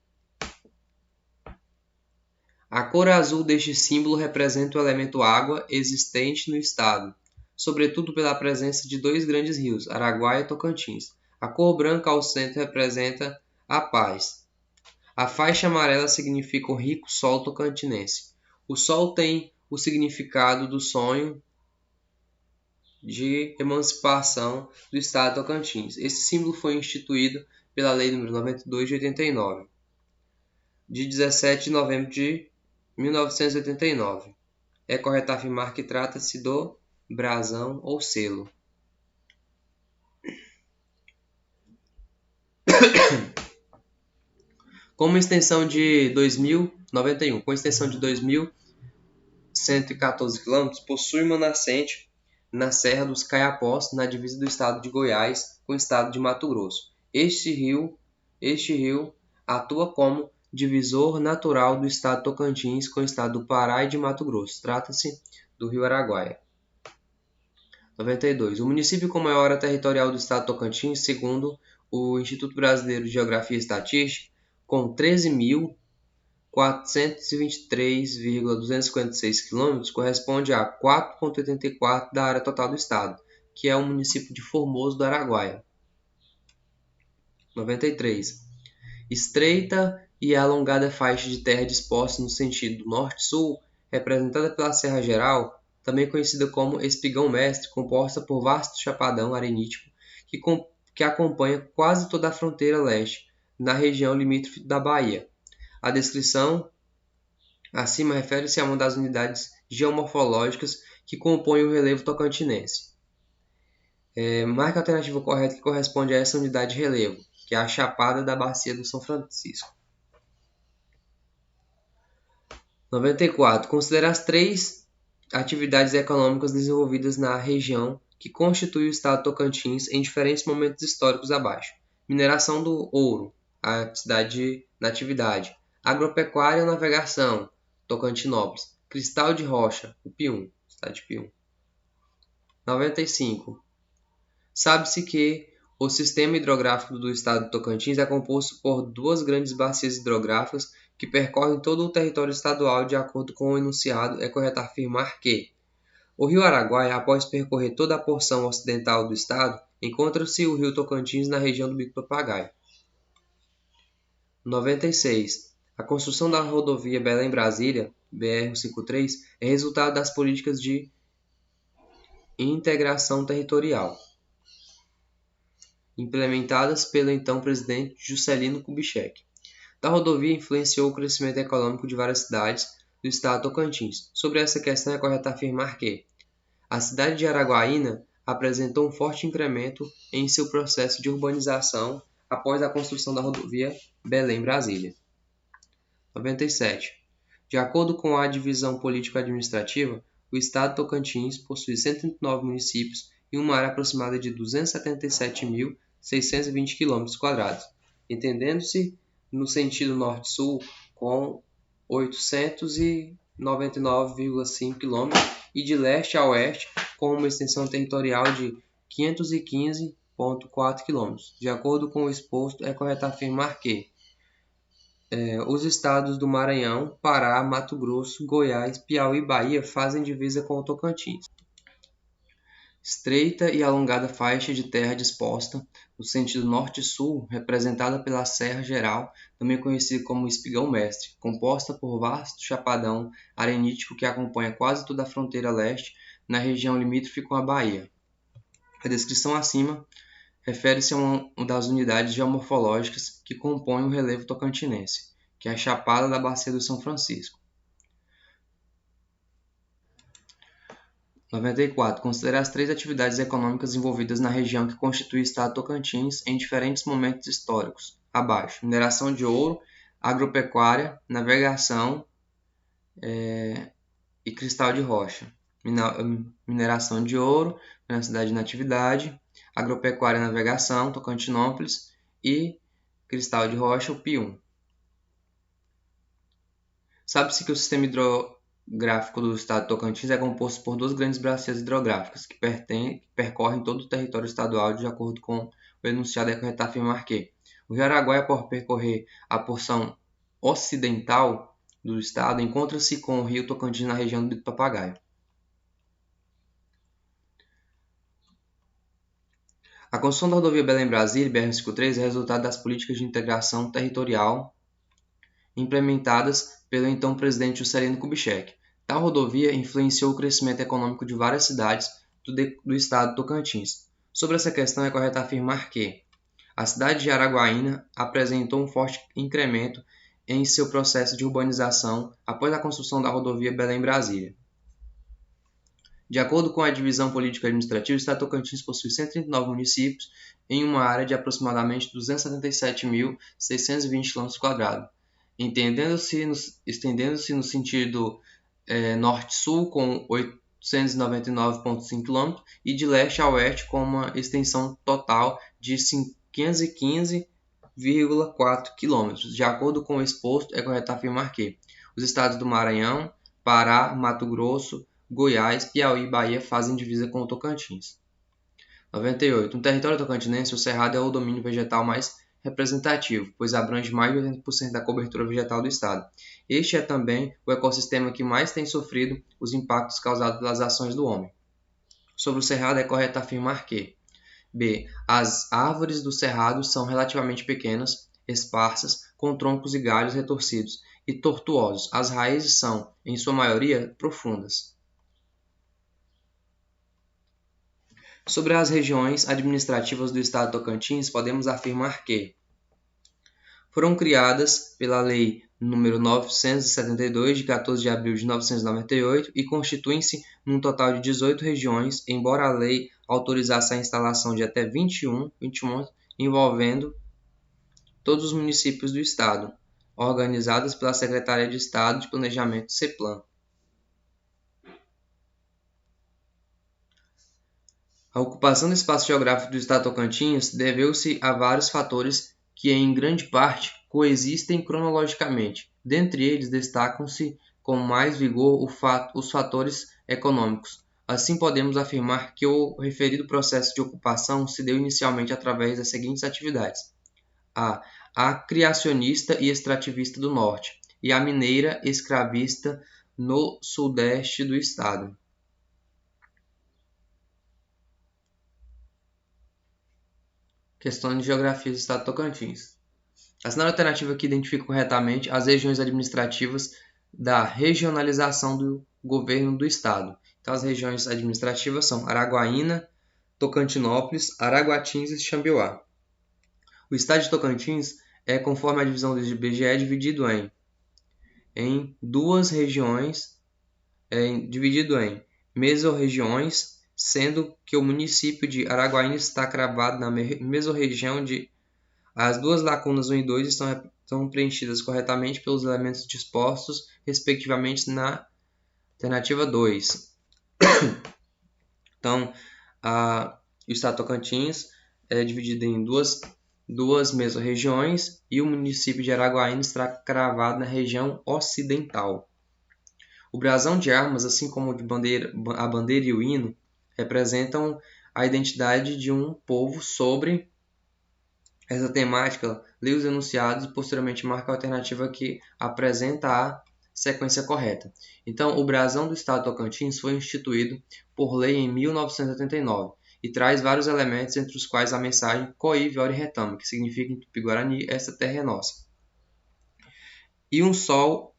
A cor azul deste símbolo representa o elemento água existente no estado, sobretudo pela presença de dois grandes rios, Araguaia e Tocantins. A cor branca ao centro representa a paz. A faixa amarela significa o rico sol tocantinense. O sol tem o significado do sonho de emancipação do estado de Tocantins. Esse símbolo foi instituído pela Lei nº 92 de 89, de 17 de novembro de 1989. É correto afirmar que trata-se do brasão ou selo. Com extensão de 2.091, com extensão de 2.114 km, possui uma nascente na Serra dos Caiapós, na divisa do estado de Goiás com o estado de Mato Grosso. Este rio atua como divisor natural do estado Tocantins com o estado do Pará e de Mato Grosso. Trata-se do rio Araguaia. 92. O município com maior área territorial do estado Tocantins, segundo o Instituto Brasileiro de Geografia e Estatística, com 13.423,256 km, corresponde a 4,84% da área total do estado, que é o município de Formoso do Araguaia. 93. Estreita e alongada faixa de terra disposta no sentido norte-sul, representada pela Serra Geral, também conhecida como Espigão Mestre, composta por vasto chapadão arenítico que acompanha quase toda a fronteira leste, na região limítrofe da Bahia. A descrição acima refere-se a uma das unidades geomorfológicas que compõem o relevo tocantinense. Marque a alternativa correta que corresponde a essa unidade de relevo, que é a Chapada da Bacia do São Francisco. 94. Considere as 3 atividades econômicas desenvolvidas na região que constitui o estado Tocantins em diferentes momentos históricos abaixo. Mineração do ouro, a cidade na atividade. Agropecuária e navegação, Tocantinópolis. Cristal de rocha, o Pium, cidade de Pium. 95. Sabe-se que o sistema hidrográfico do estado de Tocantins é composto por 2 grandes bacias hidrográficas que percorrem todo o território estadual. De acordo com o enunciado, é correto afirmar que o rio Araguaia, após percorrer toda a porção ocidental do estado, encontra-se o rio Tocantins na região do Bico do Papagaio. 96. A construção da rodovia Belém-Brasília, BR-153, é resultado das políticas de integração territorial implementadas pelo então presidente Juscelino Kubitschek. Tal rodovia influenciou o crescimento econômico de várias cidades do estado Tocantins. Sobre essa questão é correto afirmar que a cidade de Araguaína apresentou um forte incremento em seu processo de urbanização após a construção da rodovia Belém-Brasília. 97. De acordo com a divisão político-administrativa, o estado Tocantins possui 109 municípios e uma área aproximada de 277.620 km², entendendo-se no sentido norte-sul com 899,5 km e de leste a oeste com uma extensão territorial de 515,4 km. De acordo com o exposto, é correto afirmar que os estados do Maranhão, Pará, Mato Grosso, Goiás, Piauí e Bahia fazem divisa com o Tocantins. Estreita e alongada faixa de terra disposta no sentido norte-sul, representada pela Serra Geral, também conhecida como Espigão Mestre, composta por vasto chapadão arenítico que acompanha quase toda a fronteira leste, na região limítrofe com a Bahia. A descrição acima refere-se a uma das unidades geomorfológicas que compõem o relevo tocantinense, que é a Chapada da Bacia do São Francisco. 94. Considere as 3 atividades econômicas envolvidas na região que constitui o estado Tocantins em diferentes momentos históricos. Abaixo. Mineração de ouro, agropecuária, navegação e cristal de rocha. mineração de ouro, cidade de Natividade, agropecuária e navegação, Tocantinópolis, e cristal de rocha, o Pium. Sabe-se que o sistema hidrográfico do estado de Tocantins é composto por duas grandes bacias hidrográficas que percorrem todo o território estadual de acordo com o enunciado é correto afirmar que o Rio Araguaia, por percorrer a porção ocidental do estado, encontra-se com o Rio Tocantins na região do Bito Papagaio. A construção da rodovia Belém-Brasília, BR-153, é resultado das políticas de integração territorial implementadas pelo então presidente Juscelino Kubitschek. Tal rodovia influenciou o crescimento econômico de várias cidades do estado de Tocantins. Sobre essa questão, é correto afirmar que a cidade de Araguaína apresentou um forte incremento em seu processo de urbanização após a construção da rodovia Belém-Brasília. De acordo com a divisão político-administrativa, o estado de Tocantins possui 139 municípios em uma área de aproximadamente 277.620 km², estendendo-se no sentido norte-sul com 899,5 km e de leste a oeste com uma extensão total de 515,4 km. De acordo com o exposto, é correto afirmar que os estados do Maranhão, Pará, Mato Grosso, Goiás, Piauí e Bahia fazem divisa com o Tocantins. 98. No território tocantinense, o cerrado é o domínio vegetal mais representativo, pois abrange mais de 80% da cobertura vegetal do estado. Este é também o ecossistema que mais tem sofrido os impactos causados pelas ações do homem. Sobre o cerrado, é correto afirmar que b. As árvores do cerrado são relativamente pequenas, esparsas, com troncos e galhos retorcidos e tortuosos. As raízes são, em sua maioria, profundas. Sobre as regiões administrativas do estado de Tocantins, podemos afirmar que foram criadas pela Lei nº 972, de 14 de abril de 1998, e constituem-se num total de 18 regiões, embora a lei autorizasse a instalação de até 21 envolvendo todos os municípios do estado, organizadas pela Secretaria de Estado de Planejamento, CEPLAN. A ocupação do espaço geográfico do estado de Tocantins deveu-se a vários fatores que, em grande parte, coexistem cronologicamente. Dentre eles, destacam-se com mais vigor os fatores econômicos. Assim, podemos afirmar que o referido processo de ocupação se deu inicialmente através das seguintes atividades: a criacionista e extrativista do norte, e a mineira escravista no sudeste do estado. Questões de geografia do estado de Tocantins. A cenário alternativa aqui identifica corretamente as regiões administrativas da regionalização do governo do estado. Então, as regiões administrativas são Araguaína, Tocantinópolis, Araguatins e Xambioá. O estado de Tocantins é, conforme a divisão do IBGE, dividido em duas regiões, dividido em mesorregiões, sendo que o município de Araguaína está cravado na mesorregião de as duas lacunas 1 e 2 estão preenchidas corretamente pelos elementos dispostos, respectivamente, na alternativa 2. Então, o estado de Tocantins é dividido em duas mesorregiões e o município de Araguaína está cravado na região ocidental. O brasão de armas, assim como a bandeira e o hino, representam a identidade de um povo. Sobre essa temática, leia os enunciados e posteriormente marque a alternativa que apresenta a sequência correta. Então, o brasão do estado de Tocantins foi instituído por lei em 1989 e traz vários elementos, entre os quais a mensagem Coíve Ore Retama, que significa em Tupi-Guarani, esta terra é nossa. E um sol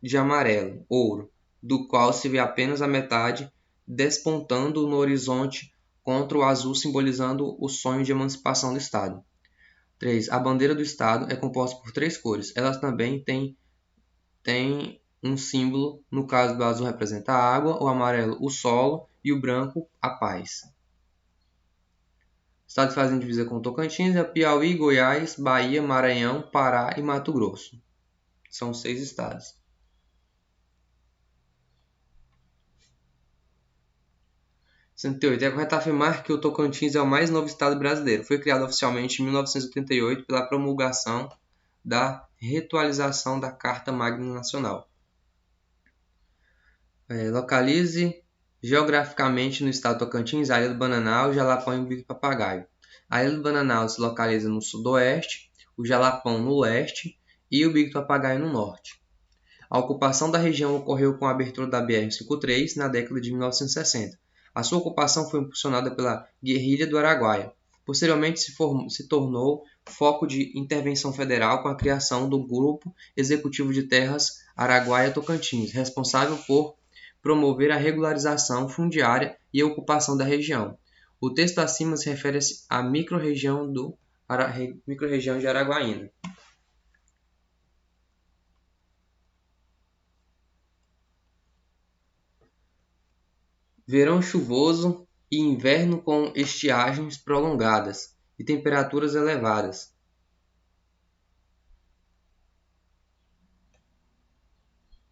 de amarelo, ouro, do qual se vê apenas a metade despontando no horizonte contra o azul, simbolizando o sonho de emancipação do estado. 3. A bandeira do estado é composta por 3 cores. Elas também têm um símbolo. No caso do azul representa a água, o amarelo o solo e o branco a paz. Estados que fazem divisa com Tocantins é Piauí, Goiás, Bahia, Maranhão, Pará e Mato Grosso. São 6 estados. 108. É correto afirmar que o Tocantins é o mais novo estado brasileiro. Foi criado oficialmente em 1988 pela promulgação da reatualização da Carta Magna Nacional. Localize geograficamente no estado do Tocantins a Ilha do Bananal, o Jalapão e o Bico do Papagaio. A Ilha do Bananal se localiza no sudoeste, o Jalapão no leste e o Bico do Papagaio no norte. A ocupação da região ocorreu com a abertura da BR-153 na década de 1960. A sua ocupação foi impulsionada pela Guerrilha do Araguaia. Posteriormente se tornou foco de intervenção federal com a criação do Grupo Executivo de Terras Araguaia-Tocantins, responsável por promover a regularização fundiária e a ocupação da região. O texto acima se refere à microrregião de Araguaína. Verão chuvoso e inverno com estiagens prolongadas e temperaturas elevadas.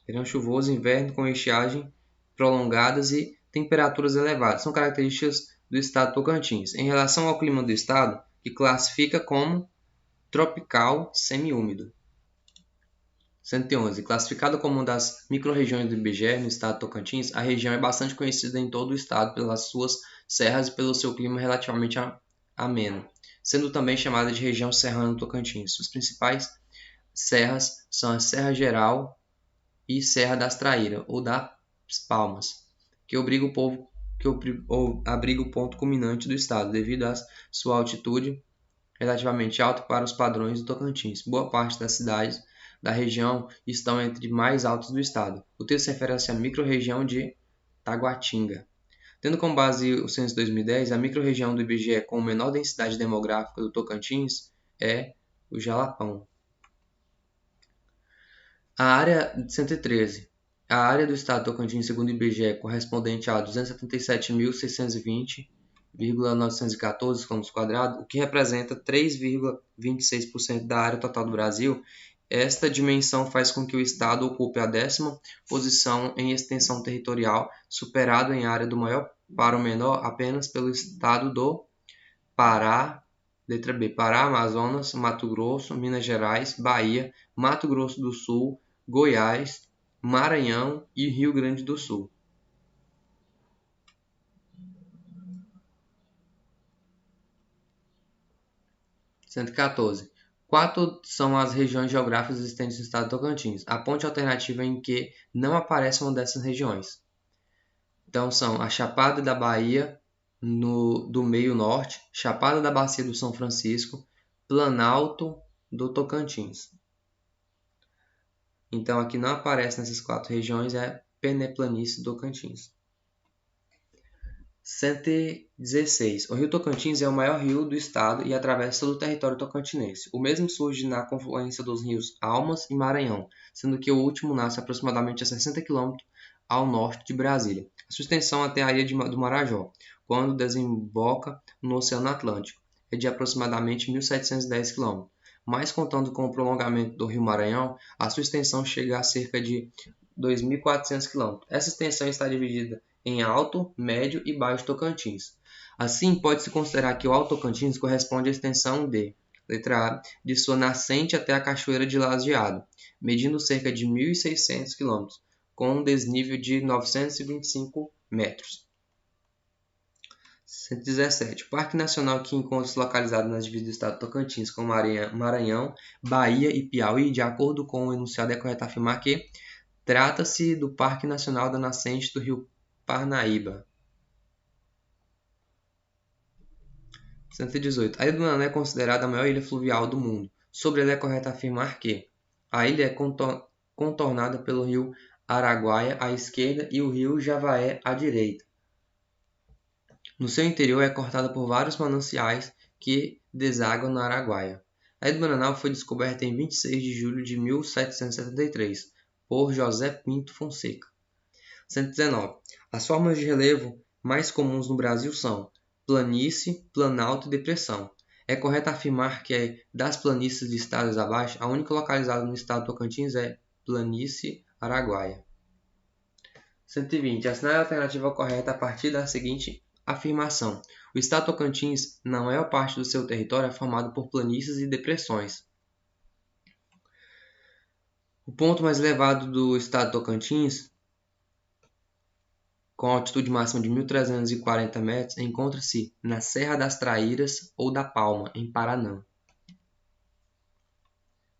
Verão chuvoso, inverno com estiagem prolongadas e temperaturas elevadas são características do estado Tocantins. Em relação ao clima do estado, que classifica como tropical semiúmido. 111. Classificada como uma das microrregiões do IBGE no estado de Tocantins, a região é bastante conhecida em todo o estado pelas suas serras e pelo seu clima relativamente ameno, sendo também chamada de região serrana do Tocantins. Suas principais serras são a Serra Geral e Serra das Traíras, ou das Palmas, que abriga o ponto culminante do estado, devido à sua altitude relativamente alta para os padrões do Tocantins. Boa parte das cidades da região estão entre mais altos do estado. O texto refere-se à microrregião de Taguatinga. Tendo como base o censo de 2010, a microrregião do IBGE com menor densidade demográfica do Tocantins é o Jalapão. A área 113. A área do estado do Tocantins, segundo o IBGE, correspondente a 277.620,914 km², o que representa 3,26% da área total do Brasil. Esta dimensão faz com que o estado ocupe a 10ª posição em extensão territorial, superado em área do maior para o menor apenas pelo estado do Pará, letra B, Pará, Amazonas, Mato Grosso, Minas Gerais, Bahia, Mato Grosso do Sul, Goiás, Maranhão e Rio Grande do Sul. (114) Quatro são as regiões geográficas existentes no estado de Tocantins. A ponte alternativa em que não aparece uma dessas regiões. Então são a Chapada da Bahia, do meio norte, Chapada da Bacia do São Francisco, Planalto do Tocantins. Então aqui não aparece nessas 4 regiões, é Peneplanície do Tocantins. 116. O rio Tocantins é o maior rio do estado e atravessa todo o território tocantinense. O mesmo surge na confluência dos rios Almas e Maranhão, sendo que o último nasce aproximadamente a 60 km ao norte de Brasília. A sua extensão até a ilha do Marajó, quando desemboca no Oceano Atlântico, é de aproximadamente 1.710 km. Mas contando com o prolongamento do rio Maranhão, a sua extensão chega a cerca de 2.400 km. Essa extensão está dividida em Alto, Médio e Baixo Tocantins. Assim, pode-se considerar que o Alto Tocantins corresponde à extensão de, letra A, de sua nascente até a Cachoeira de Lajeado, medindo cerca de 1.600 km, com um desnível de 925 metros. 117. O Parque Nacional que encontra-se localizado nas divisas do estado de Tocantins com Maranhão, Bahia e Piauí, de acordo com o enunciado, é correto afirmar que trata-se do Parque Nacional da Nascente do Rio Parnaíba. 118. A Ilha do Bananal é considerada a maior ilha fluvial do mundo. Sobre ela é correto afirmar que a ilha é contornada pelo rio Araguaia à esquerda e o rio Javaé à direita. No seu interior é cortada por vários mananciais que desaguam no Araguaia. A Ilha do Bananal foi descoberta em 26 de julho de 1773 por José Pinto Fonseca. 119. As formas de relevo mais comuns no Brasil são planície, planalto e depressão. É correto afirmar que das planícies listadas abaixo, a única localizada no estado do Tocantins é Planície Araguaia. 120. Assinale a alternativa correta a partir da seguinte Afirmação: o estado Tocantins, na maior parte do seu território, é formado por planícies e depressões. O ponto mais elevado do estado Tocantins, com altitude máxima de 1.340 metros, encontra-se na Serra das Traíras ou da Palma, em Paraná.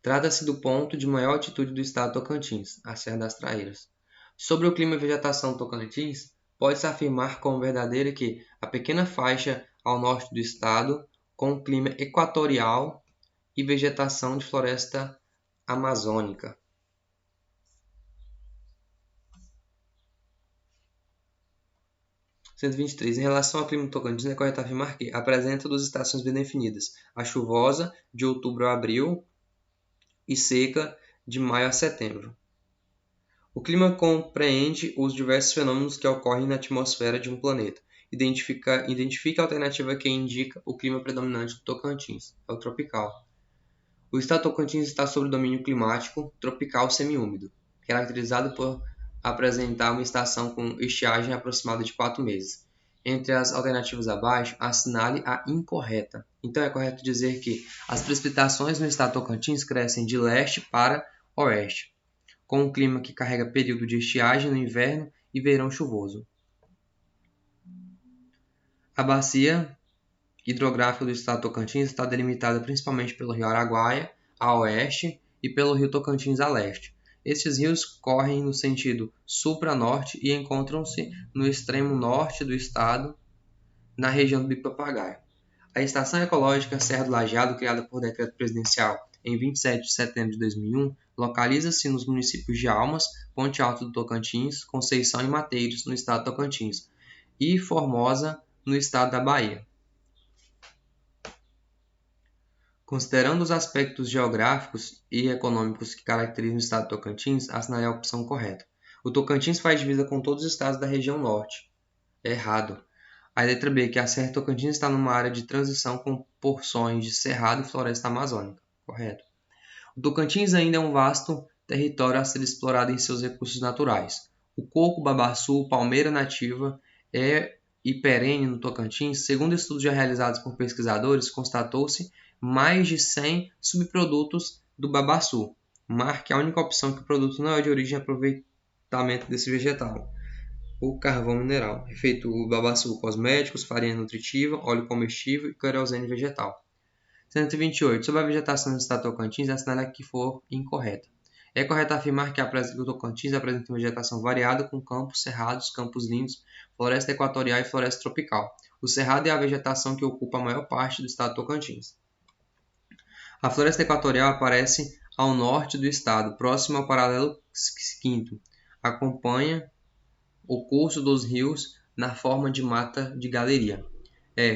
Trata-se do ponto de maior altitude do estado Tocantins, a Serra das Traíras. Sobre o clima e vegetação Tocantins, pode-se afirmar como verdadeira que a pequena faixa ao norte do estado, com clima equatorial e vegetação de floresta amazônica. 123. Em relação ao clima do Tocantins, é correto afirmar que apresenta duas estações bem definidas: a chuvosa, de outubro a abril, e seca, de maio a setembro. O clima compreende os diversos fenômenos que ocorrem na atmosfera de um planeta. Identifica a alternativa que indica o clima predominante do Tocantins, é o tropical. O estado Tocantins está sob domínio climático tropical semiúmido, caracterizado por apresentar uma estação com estiagem aproximada de 4 meses. Entre as alternativas abaixo, assinale a incorreta. Então é correto dizer que as precipitações no estado Tocantins crescem de leste para oeste, com um clima que carrega período de estiagem no inverno e verão chuvoso. A bacia hidrográfica do estado Tocantins está delimitada principalmente pelo rio Araguaia, a oeste, e pelo rio Tocantins a leste. Estes rios correm no sentido sul para norte e encontram-se no extremo norte do estado, na região do Bico Papagaio. A Estação Ecológica Serra do Lajeado, criada por decreto presidencial em 27 de setembro de 2001, localiza-se nos municípios de Almas, Ponte Alta do Tocantins, Conceição e Mateiros, no estado do Tocantins, e Formosa, no estado da Bahia. Considerando os aspectos geográficos e econômicos que caracterizam o estado do Tocantins, assinale a opção correta. O Tocantins faz divisa com todos os estados da região norte. Errado. A letra B, que a Serra Tocantins está numa área de transição com porções de cerrado e floresta amazônica. Correto. O Tocantins ainda é um vasto território a ser explorado em seus recursos naturais. O coco, babaçu, palmeira nativa e perene no Tocantins. Segundo estudos já realizados por pesquisadores, constatou-se mais de 100 subprodutos do babaçu. Marque a única opção que o produto não é de origem e aproveitamento desse vegetal. O carvão mineral, feito o babaçu, cosméticos, farinha nutritiva, óleo comestível e querosene vegetal. 128. Sobre a vegetação do estado Tocantins, assinale a que for incorreta. É correto afirmar que o Tocantins apresenta uma vegetação variada com campos cerrados, campos lindos, floresta equatorial e floresta tropical. O cerrado é a vegetação que ocupa a maior parte do estado Tocantins. A floresta equatorial aparece ao norte do estado, próximo ao paralelo 5º. Acompanha o curso dos rios na forma de mata de galeria.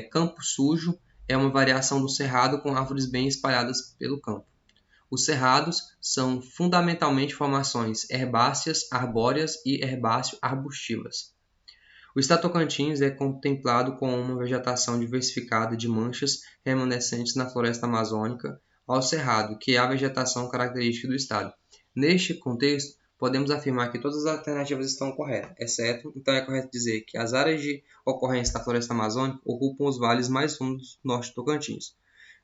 Campo sujo é uma variação do cerrado com árvores bem espalhadas pelo campo. Os cerrados são fundamentalmente formações herbáceas, arbóreas e herbáceo-arbustivas. O estado Tocantins é contemplado com uma vegetação diversificada de manchas remanescentes na floresta amazônica ao cerrado, que é a vegetação característica do estado. Neste contexto, podemos afirmar que todas as alternativas estão corretas, exceto, então é correto dizer que as áreas de ocorrência da floresta amazônica ocupam os vales mais fundos do norte do Tocantins.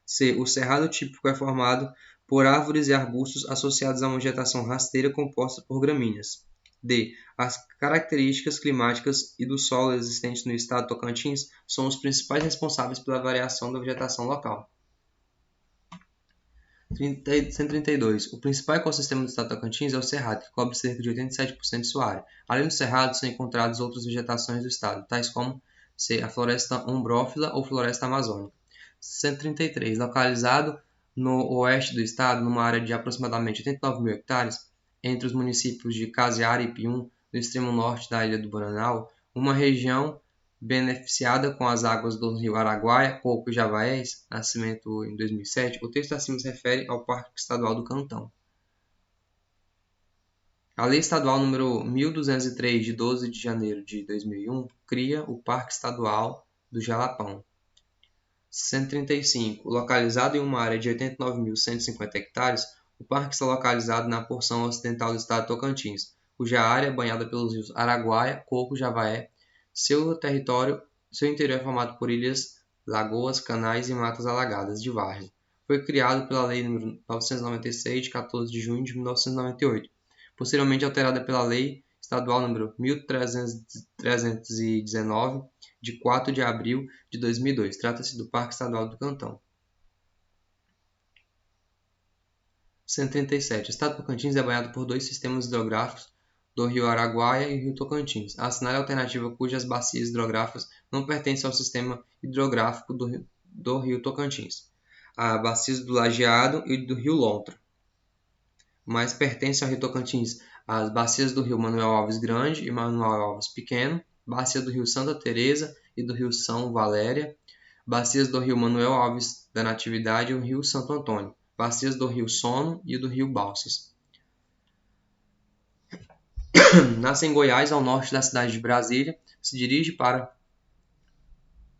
C. O cerrado típico é formado por árvores e arbustos associados a uma vegetação rasteira composta por gramíneas. D. As características climáticas e do solo existentes no estado do Tocantins são os principais responsáveis pela variação da vegetação local. 132. O principal ecossistema do estado do Tocantins é o cerrado, que cobre cerca de 87% de sua área. Além do cerrado, são encontradas outras vegetações do estado, tais como a floresta ombrófila ou floresta amazônica. 133. Localizado no oeste do estado, numa área de aproximadamente 89 mil hectares, entre os municípios de Caseara e Pium, no extremo norte da ilha do Bananal, uma região beneficiada com as águas do rio Araguaia, Coco e Javaés, nascimento em 2007, o texto acima se refere ao Parque Estadual do Cantão. A Lei Estadual número 1203, de 12 de janeiro de 2001, cria o Parque Estadual do Jalapão. 135. Localizado em uma área de 89.150 hectares, o parque está localizado na porção ocidental do estado de Tocantins, cuja área é banhada pelos rios Araguaia, Coco e Javaé. Seu território Seu interior é formado por ilhas, lagoas, canais e matas alagadas de várzea. Foi criado pela Lei nº 996, de 14 de junho de 1998, posteriormente alterada pela Lei Estadual nº 1319, de 4 de abril de 2002. Trata-se do Parque Estadual do Cantão. 137. O estado do Tocantins é banhado por dois sistemas hidrográficos, do rio Araguaia e rio Tocantins. Assinale a alternativa cujas bacias hidrográficas não pertencem ao sistema hidrográfico do rio Tocantins. A bacias do Lajeado e do rio Lontra. Mas pertencem ao rio Tocantins as bacias do rio Manuel Alves Grande e Manuel Alves Pequeno, bacia do rio Santa Teresa e do rio São Valéria, bacias do rio Manuel Alves da Natividade e o rio Santo Antônio, bacias do rio Sono e do rio Balsas. Nasce em Goiás, ao norte da cidade de Brasília, se dirige para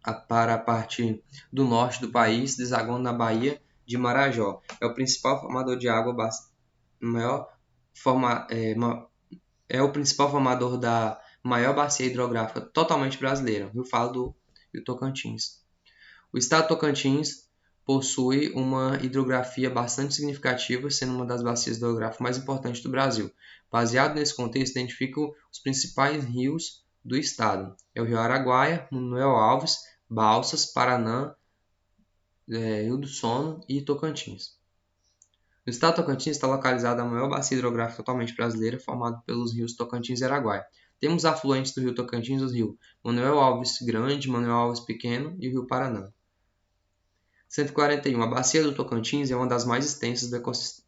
a parte do norte do país, desaguando na Baía de Marajó. É o principal formador de água, é o principal formador da maior bacia hidrográfica totalmente brasileira, Rio Falo do Rio Tocantins. O estado de Tocantins possui uma hidrografia bastante significativa, sendo uma das bacias hidrográficas mais importantes do Brasil. Baseado nesse contexto, identificam os principais rios do estado. É o rio Araguaia, Manuel Alves, Balsas, Paranã, Rio do Sono e Tocantins. No estado de Tocantins está localizada a maior bacia hidrográfica totalmente brasileira, formada pelos rios Tocantins e Araguaia. Temos afluentes do rio Tocantins, os rios Manuel Alves Grande, Manuel Alves Pequeno e o rio Paranã. 141. A bacia do Tocantins é uma das mais extensas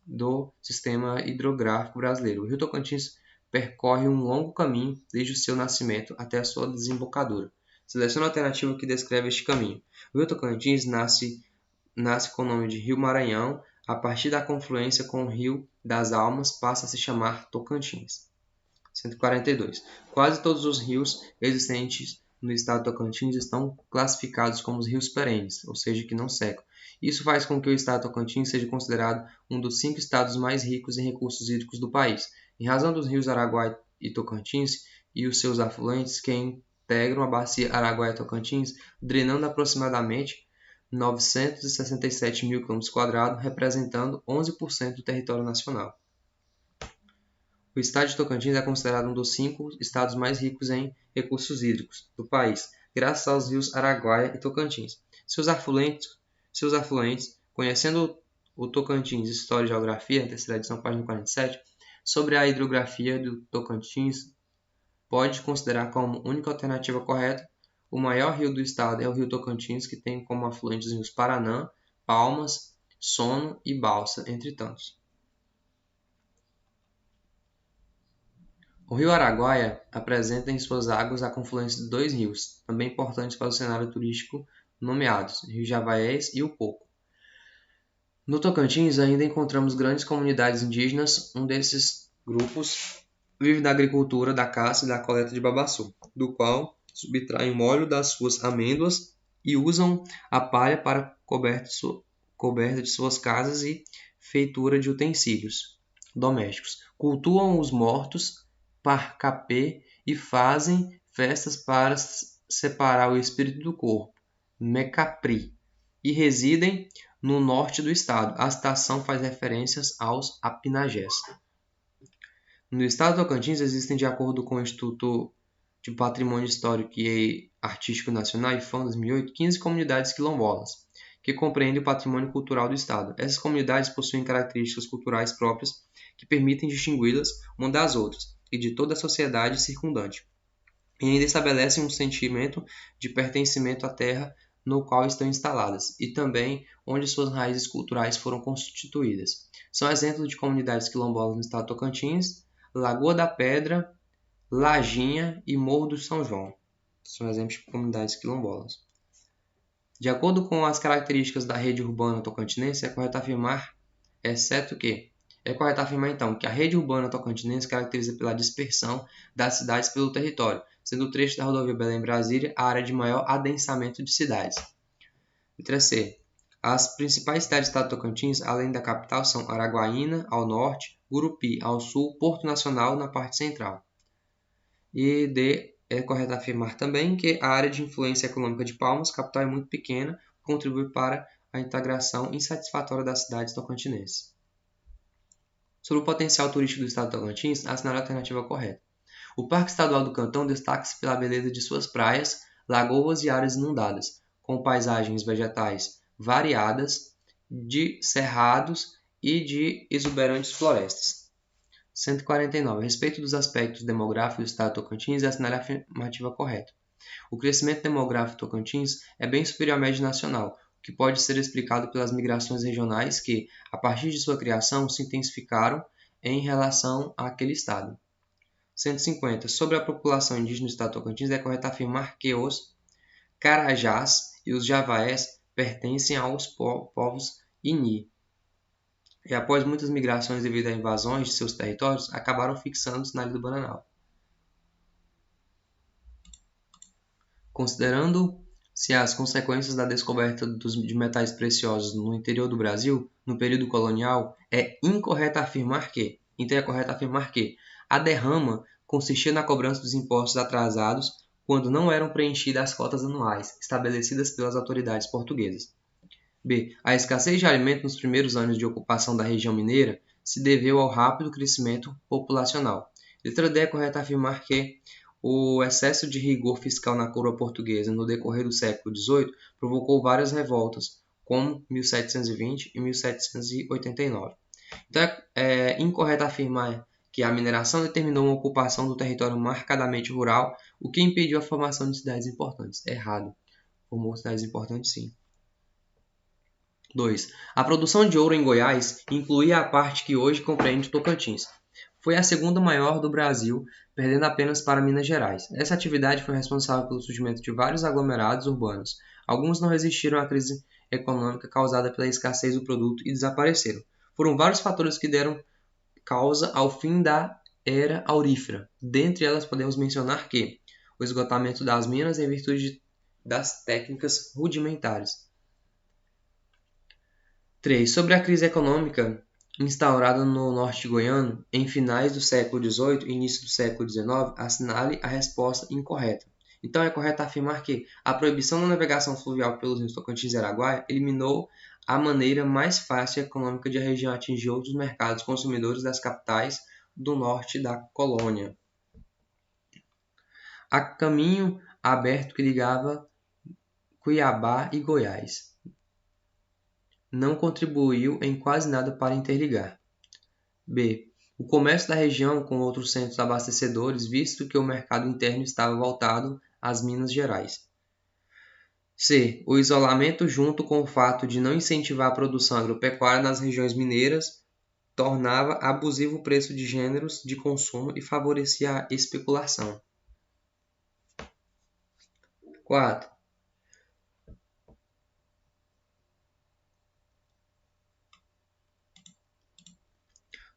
do sistema hidrográfico brasileiro. O rio Tocantins percorre um longo caminho desde o seu nascimento até a sua desembocadura. Selecione a alternativa que descreve este caminho. O rio Tocantins nasce com o nome de Rio Maranhão. A partir da confluência com o Rio das Almas, passa a se chamar Tocantins. 142. Quase todos os rios existentes no estado de Tocantins estão classificados como os rios perenes, ou seja, que não secam. Isso faz com que o estado de Tocantins seja considerado um dos 5 estados mais ricos em recursos hídricos do país, em razão dos rios Araguaia e Tocantins e os seus afluentes que integram a bacia Araguaia-Tocantins, drenando aproximadamente 967 mil km², representando 11% do território nacional. O estado de Tocantins é considerado um dos 5 estados mais ricos em recursos hídricos do país, graças aos rios Araguaia e Tocantins. Seus afluentes, conhecendo o Tocantins, História e Geografia, terceira edição, página 47, sobre a hidrografia do Tocantins, pode considerar como única alternativa correta. O maior rio do estado é o rio Tocantins, que tem como afluentes os rios Paranã, Palmas, Sono e Balsa, entre tantos. O rio Araguaia apresenta em suas águas a confluência de 2 rios, também importantes para o cenário turístico, nomeados Rio Javaés e o Coco. No Tocantins ainda encontramos grandes comunidades indígenas. Um desses grupos vive da agricultura, da caça e da coleta de babaçu, do qual subtraem o óleo das suas amêndoas e usam a palha para coberta de suas casas e feitura de utensílios domésticos. Cultuam os mortos, parcapê, e fazem festas para separar o espírito do corpo, mecapri, e residem no norte do estado. A citação faz referências aos apinagés. No estado do Tocantins existem, de acordo com o Instituto de Patrimônio Histórico e Artístico Nacional, IFAM 2008, 15 comunidades quilombolas, que compreendem o patrimônio cultural do estado. Essas comunidades possuem características culturais próprias que permitem distingui-las uma das outras e de toda a sociedade circundante, e ainda estabelecem um sentimento de pertencimento à terra no qual estão instaladas, e também onde suas raízes culturais foram constituídas. São exemplos de comunidades quilombolas no estado de Tocantins: Lagoa da Pedra, Lajinha e Morro do São João. São exemplos de comunidades quilombolas. De acordo com as características da rede urbana tocantinense, é correto afirmar então que a rede urbana tocantinense caracteriza pela dispersão das cidades pelo território, sendo o trecho da rodovia Belém-Brasília a área de maior adensamento de cidades. Letra C. As principais cidades do estado de Tocantins, além da capital, são Araguaína, ao norte, Gurupi, ao sul, Porto Nacional, na parte central. E D. É correto afirmar também que a área de influência econômica de Palmas, capital, é muito pequena, contribui para a integração insatisfatória das cidades tocantinenses. Sobre o potencial turístico do estado de Tocantins, assinale a alternativa correta. O Parque Estadual do Cantão destaca-se pela beleza de suas praias, lagoas e áreas inundadas, com paisagens vegetais variadas, de cerrados e de exuberantes florestas. 149. A respeito dos aspectos demográficos do estado de Tocantins, assinale a afirmativa correta. O crescimento demográfico do Tocantins é bem superior à média nacional, o que pode ser explicado pelas migrações regionais que, a partir de sua criação, se intensificaram em relação àquele estado. 150. Sobre a população indígena do estado de Tocantins, é correto afirmar que os Carajás e os Javaés pertencem aos povos Ini, e após muitas migrações devido a invasões de seus territórios, acabaram fixando-se na Ilha do Bananal. Considerando-se as consequências da descoberta de metais preciosos no interior do Brasil, no período colonial, é incorreto afirmar que, a derrama consistia na cobrança dos impostos atrasados quando não eram preenchidas as cotas anuais estabelecidas pelas autoridades portuguesas. B. A escassez de alimento nos primeiros anos de ocupação da região mineira se deveu ao rápido crescimento populacional. Letra D. É correto afirmar que o excesso de rigor fiscal na coroa portuguesa no decorrer do século XVIII provocou várias revoltas, como 1720 e 1789. Então, é incorreto afirmar que a mineração determinou uma ocupação do território marcadamente rural, o que impediu a formação de cidades importantes. Errado. Formou cidades importantes, sim. 2. A produção de ouro em Goiás incluía a parte que hoje compreende Tocantins. Foi a segunda maior do Brasil, perdendo apenas para Minas Gerais. Essa atividade foi responsável pelo surgimento de vários aglomerados urbanos. Alguns não resistiram à crise econômica causada pela escassez do produto e desapareceram. Foram vários fatores que deram causa ao fim da era aurífera. Dentre elas podemos mencionar que o esgotamento das minas em virtude das técnicas rudimentares. 3. Sobre a crise econômica instaurada no norte goiano em finais do século XVIII e início do século XIX, assinale a resposta incorreta. Então é correto afirmar que a proibição da navegação fluvial pelos rios Tocantins e Araguaia eliminou a maneira mais fácil e econômica de a região atingir outros mercados consumidores das capitais do norte da colônia. A caminho aberto que ligava Cuiabá e Goiás não contribuiu em quase nada para interligar. B. O comércio da região com outros centros abastecedores, visto que o mercado interno estava voltado às Minas Gerais. C. O isolamento junto com o fato de não incentivar a produção agropecuária nas regiões mineiras tornava abusivo o preço de gêneros de consumo e favorecia a especulação. 4.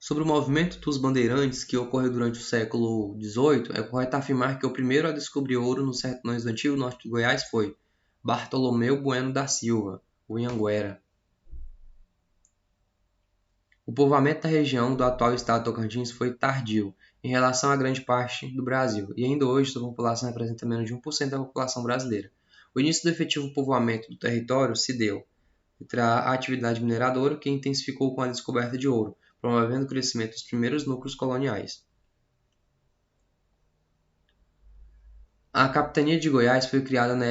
Sobre o movimento dos bandeirantes que ocorreu durante o século XVIII, é correto afirmar que o primeiro a descobrir ouro nos sertões do antigo norte de Goiás foi Bartolomeu Bueno da Silva, o Anhanguera. O povoamento da região do atual estado de Tocantins foi tardio em relação a grande parte do Brasil, e ainda hoje sua população representa menos de 1% da população brasileira. O início do efetivo povoamento do território se deu entre a atividade mineradora, que intensificou com a descoberta de ouro, promovendo o crescimento dos primeiros núcleos coloniais. A capitania de Goiás foi criada na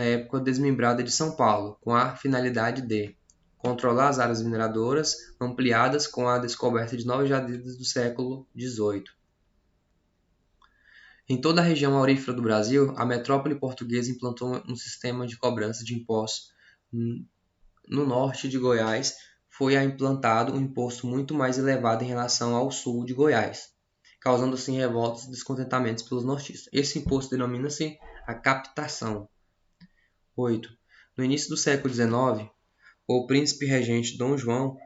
época desmembrada de São Paulo, com a finalidade de controlar as áreas mineradoras, ampliadas com a descoberta de novas jazidas do século XVIII. Em toda a região aurífera do Brasil, a metrópole portuguesa implantou um sistema de cobrança de impostos. No norte de Goiás, foi implantado um imposto muito mais elevado em relação ao sul de Goiás, causando assim revoltas e descontentamentos pelos nortistas. Esse imposto denomina-se a captação. 8. No início do século XIX, o príncipe regente Dom João,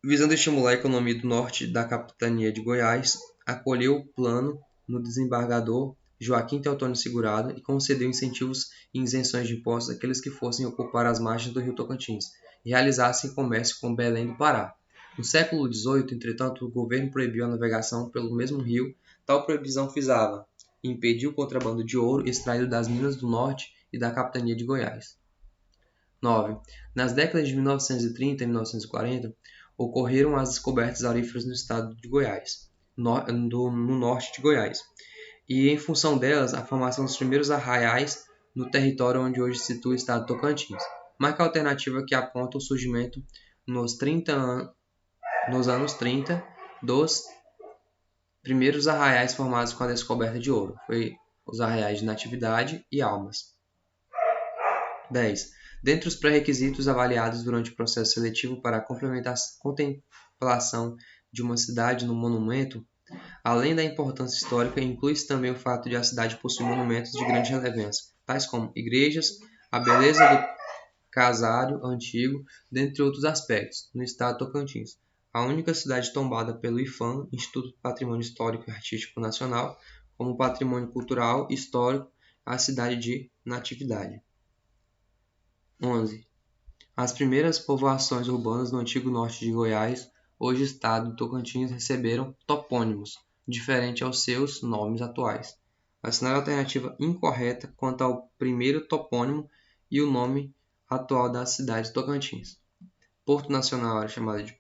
visando estimular a economia do norte da capitania de Goiás, acolheu o plano no desembargador Joaquim Teotônio Segurado e concedeu incentivos e isenções de impostos àqueles que fossem ocupar as margens do rio Tocantins e realizassem comércio com Belém do Pará. No século XVIII, entretanto, o governo proibiu a navegação pelo mesmo rio. Tal proibição visava e impediu o contrabando de ouro extraído das minas do norte e da capitania de Goiás. 9. Nas décadas de 1930 e 1940, ocorreram as descobertas auríferas no estado de Goiás, no norte de Goiás, e em função delas, a formação dos primeiros arraiais no território onde hoje se situa o estado de Tocantins. Marca alternativa que aponta o surgimento nos anos 30 dos primeiros arraiais formados com a descoberta de ouro. Foi os arraiais de Natividade e Almas. 10. Dentre os pré-requisitos avaliados durante o processo seletivo para a contemplação de uma cidade no monumento, além da importância histórica, inclui-se também o fato de a cidade possuir monumentos de grande relevância, tais como igrejas, a beleza do casário antigo, dentre outros aspectos, no estado de Tocantins. A única cidade tombada pelo IPHAN, Instituto de Patrimônio Histórico e Artístico Nacional, como patrimônio cultural e histórico, a cidade de Natividade. 11. As primeiras povoações urbanas no antigo norte de Goiás, hoje estado de Tocantins, receberam topônimos, diferente aos seus nomes atuais. Assinale a alternativa incorreta quanto ao primeiro topônimo e o nome atual da cidade de Tocantins. Porto Nacional era chamado de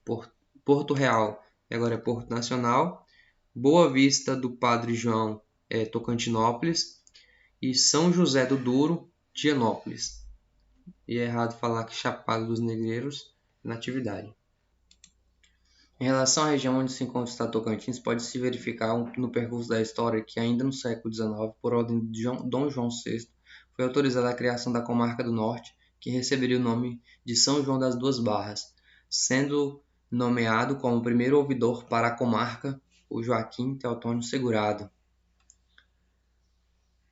Porto Real, e agora é Porto Nacional. Boa Vista do Padre João é Tocantinópolis. E São José do Douro, Dianópolis. E é errado falar que Chapada dos Negreiros é Natividade. Em relação à região onde se encontra o estado de Tocantins, pode-se verificar no percurso da história que ainda no século XIX, por ordem de Dom João VI, foi autorizada a criação da Comarca do Norte, que receberia o nome de São João das Duas Barras, sendo nomeado como primeiro ouvidor para a comarca o Joaquim Teotônio Segurado.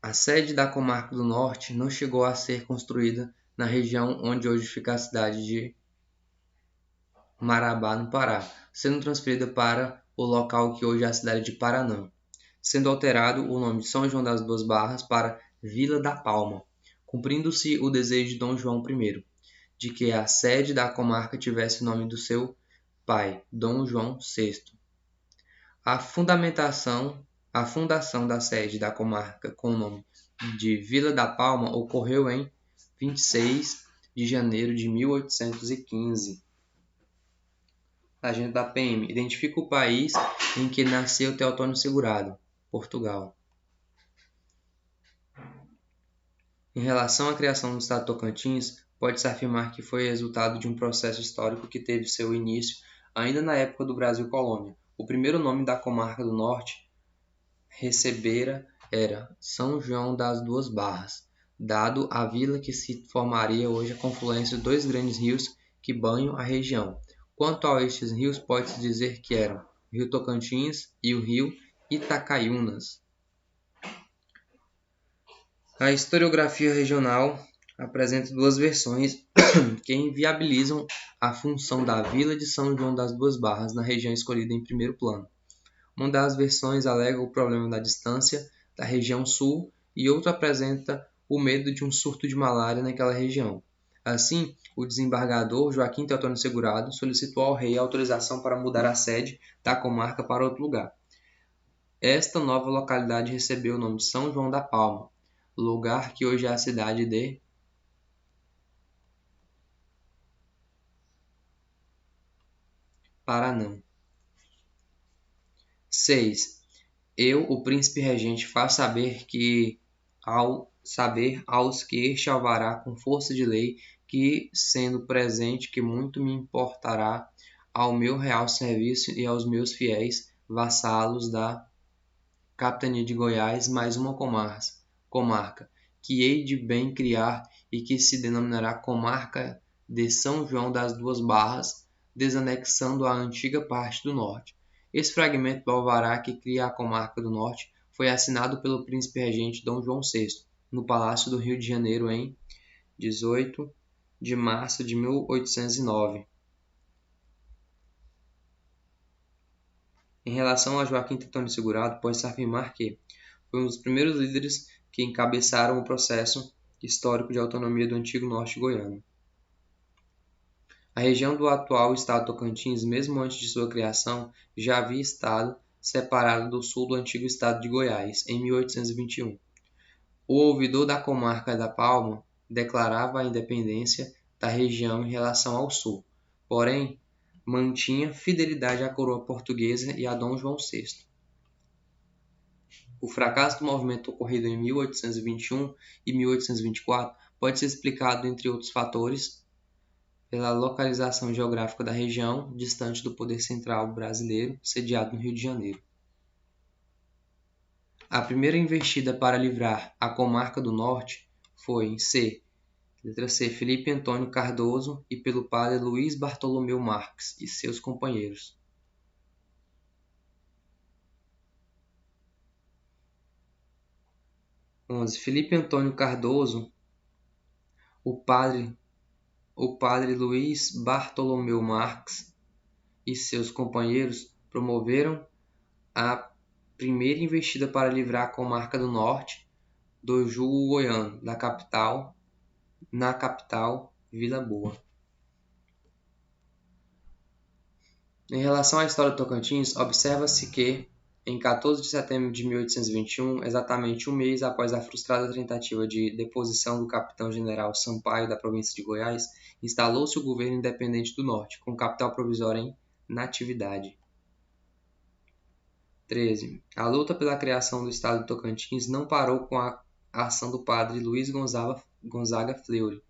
A sede da Comarca do Norte não chegou a ser construída na região onde hoje fica a cidade de Marabá, no Pará, sendo transferida para o local que hoje é a cidade de Paranã, sendo alterado o nome de São João das Duas Barras para Vila da Palma, cumprindo-se o desejo de Dom João I, de que a sede da comarca tivesse o nome do seu pai, Dom João VI. A fundação da sede da comarca com o nome de Vila da Palma ocorreu em 26 de janeiro de 1815. Agenda da PM. Identifica o país em que nasceu Teotônio Segurado. Portugal. Em relação à criação do estado de Tocantins, pode-se afirmar que foi resultado de um processo histórico que teve seu início ainda na época do Brasil colônia. O primeiro nome da comarca do Norte recebera era São João das Duas Barras, dado à vila que se formaria hoje a confluência de dois grandes rios que banham a região. Quanto a estes rios, pode-se dizer que eram o Rio Tocantins e o Rio Itacaiunas. A historiografia regional apresenta duas versões que inviabilizam a função da vila de São João das Duas Barras na região escolhida em primeiro plano. Uma das versões alega o problema da distância da região sul e outra apresenta o medo de um surto de malária naquela região. Assim, o desembargador Joaquim Teotônio Segurado solicitou ao rei autorização para mudar a sede da comarca para outro lugar. Esta nova localidade recebeu o nome de São João da Palma, lugar que hoje é a cidade de Paranã. 6. Eu, o príncipe regente, faço saber aos que este alvará com força de lei, que, sendo presente, que muito me importará ao meu real serviço e aos meus fiéis vassalos da capitania de Goiás, mais uma comarca, que hei de bem criar e que se denominará Comarca de São João das Duas Barras, desanexando a antiga parte do norte. Esse fragmento do alvará que cria a Comarca do Norte foi assinado pelo príncipe regente Dom João VI, no Palácio do Rio de Janeiro em 18 de março de 1809. Em relação a Joaquim Teotônio Segurado, pode-se afirmar que foi um dos primeiros líderes que encabeçaram o processo histórico de autonomia do antigo norte goiano. A região do atual estado Tocantins, mesmo antes de sua criação, já havia estado separada do sul do antigo estado de Goiás, em 1821. O ouvidor da comarca da Palma declarava a independência da região em relação ao sul, porém mantinha fidelidade à coroa portuguesa e a Dom João VI. O fracasso do movimento ocorrido em 1821 e 1824 pode ser explicado, entre outros fatores, pela localização geográfica da região, distante do poder central brasileiro, sediado no Rio de Janeiro. A primeira investida para livrar a comarca do Norte foi em letra C, Felipe Antônio Cardoso e pelo padre Luiz Bartolomeu Marques e seus companheiros. 11. Felipe Antônio Cardoso, o padre Luiz Bartolomeu Marques e seus companheiros promoveram a primeira investida para livrar a comarca do Norte do jugo goiano na capital, Vila Boa. Em relação à história do Tocantins, observa-se que, em 14 de setembro de 1821, exatamente um mês após a frustrada tentativa de deposição do capitão-general Sampaio da província de Goiás, instalou-se o governo independente do Norte, com capital provisória em Natividade. 13. A luta pela criação do estado do Tocantins não parou com a ação do padre Luiz Gonzaga Fleury.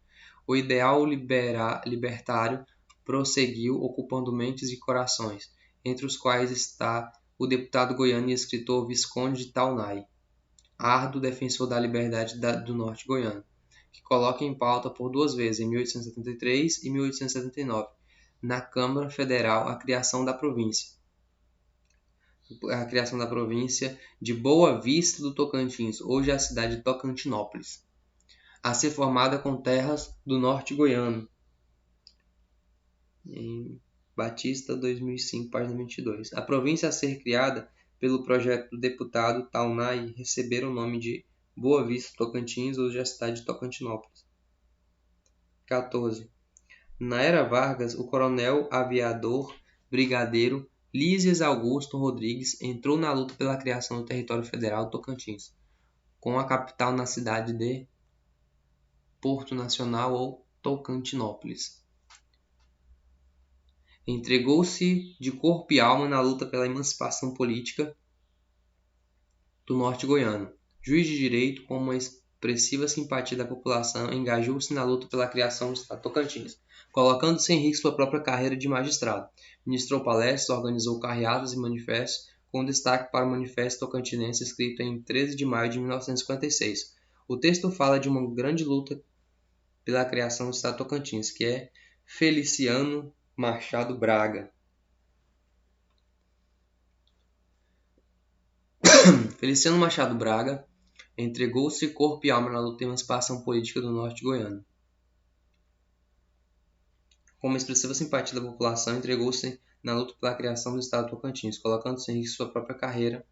O ideal libertário prosseguiu ocupando mentes e corações, entre os quais está o deputado goiano e escritor Visconde de Taunay, árduo defensor da liberdade do norte goiano, que coloca em pauta por duas vezes, em 1873 e 1879, na Câmara Federal, a criação da província de Boa Vista do Tocantins, hoje a cidade de Tocantinópolis, a ser formada com terras do norte goiano. Em Batista, 2005, página 22. A província a ser criada pelo projeto do deputado Taunay receberam o nome de Boa Vista Tocantins, hoje a cidade de Tocantinópolis. 14. Na era Vargas, o coronel aviador brigadeiro Lísias Augusto Rodrigues entrou na luta pela criação do território federal do Tocantins, com a capital na cidade de Porto Nacional ou Tocantinópolis. Entregou-se de corpo e alma na luta pela emancipação política do norte goiano. Juiz de direito, com uma expressiva simpatia da população, engajou-se na luta pela criação do estado Tocantins, colocando-se em risco sua própria carreira de magistrado. Ministrou palestras, organizou carreatas e manifestos, com destaque para o Manifesto Tocantinense, escrito em 13 de maio de 1956. O texto fala de uma grande luta pela criação do estado Tocantins, que é Feliciano Machado Braga. Feliciano Machado Braga entregou-se corpo e alma na luta de emancipação política do norte goiano. Com uma expressiva simpatia da população, entregou-se na luta pela criação do estado Tocantins, colocando-se em risco sua própria carreira.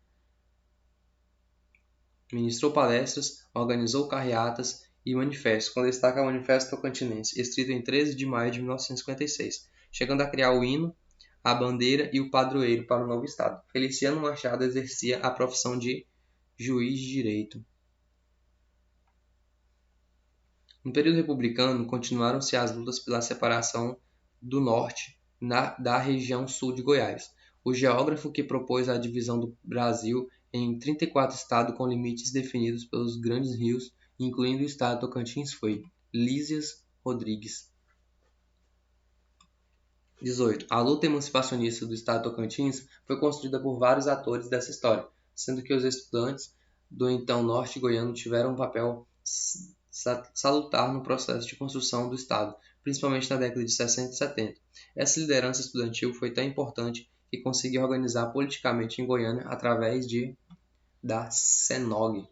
Ministrou palestras, organizou carreatas e manifestos, com destaque ao Manifesto Tocantinense, escrito em 13 de maio de 1956, chegando a criar o hino, a bandeira e o padroeiro para o novo estado. Feliciano Machado exercia a profissão de juiz de direito. No período republicano, continuaram-se as lutas pela separação do norte da região sul de Goiás. O geógrafo que propôs a divisão do Brasil em 34 estados com limites definidos pelos grandes rios, incluindo o estado de Tocantins, foi Lísias Rodrigues. 18. A luta emancipacionista do estado de Tocantins foi construída por vários atores dessa história, sendo que os estudantes do então norte goiano tiveram um papel salutar no processo de construção do estado, principalmente na década de 60 e 70. Essa liderança estudantil foi tão importante que conseguiu organizar politicamente em Goiânia através da CENOG,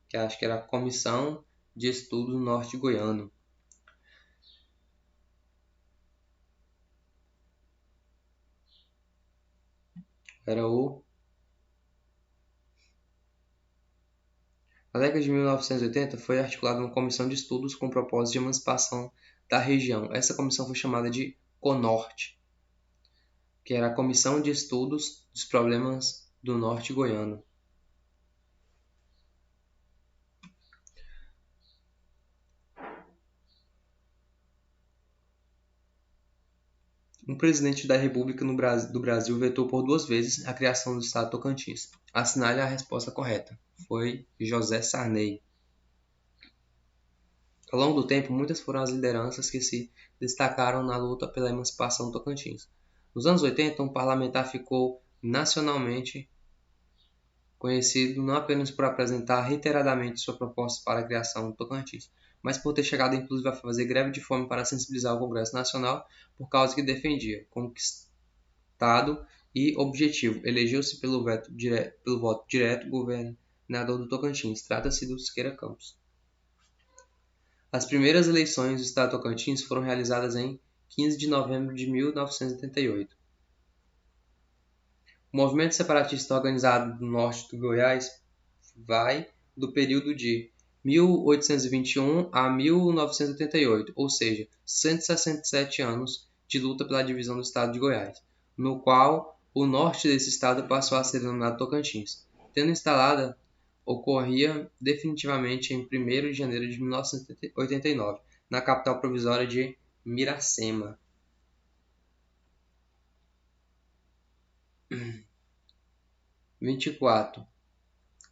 que acho que era a Comissão de Estudo Norte Goiano. Na década de 1980 foi articulada uma comissão de estudos com o propósito de emancipação da região. Essa comissão foi chamada de CONORTE. que era a Comissão de Estudos dos Problemas do Norte Goiano. Um presidente da República do Brasil vetou por 2 vezes a criação do Estado Tocantins. Assinale a resposta correta. Foi José Sarney. Ao longo do tempo, muitas foram as lideranças que se destacaram na luta pela emancipação do Tocantins. Nos anos 80, um parlamentar ficou nacionalmente conhecido não apenas por apresentar reiteradamente sua proposta para a criação do Tocantins, mas por ter chegado inclusive a fazer greve de fome para sensibilizar o Congresso Nacional por causa que defendia, conquistado e objetivo. Elegeu-se pelo voto direto governador do Tocantins. Trata-se do Siqueira Campos. As primeiras eleições do estado do Tocantins foram realizadas em 15 de novembro de 1988. O movimento separatista organizado do norte do Goiás vai do período de 1821 a 1988, ou seja, 167 anos de luta pela divisão do estado de Goiás, no qual o norte desse estado passou a ser denominado Tocantins, tendo instalada ocorria definitivamente em 1º de janeiro de 1989, na capital provisória de Miracema. 24.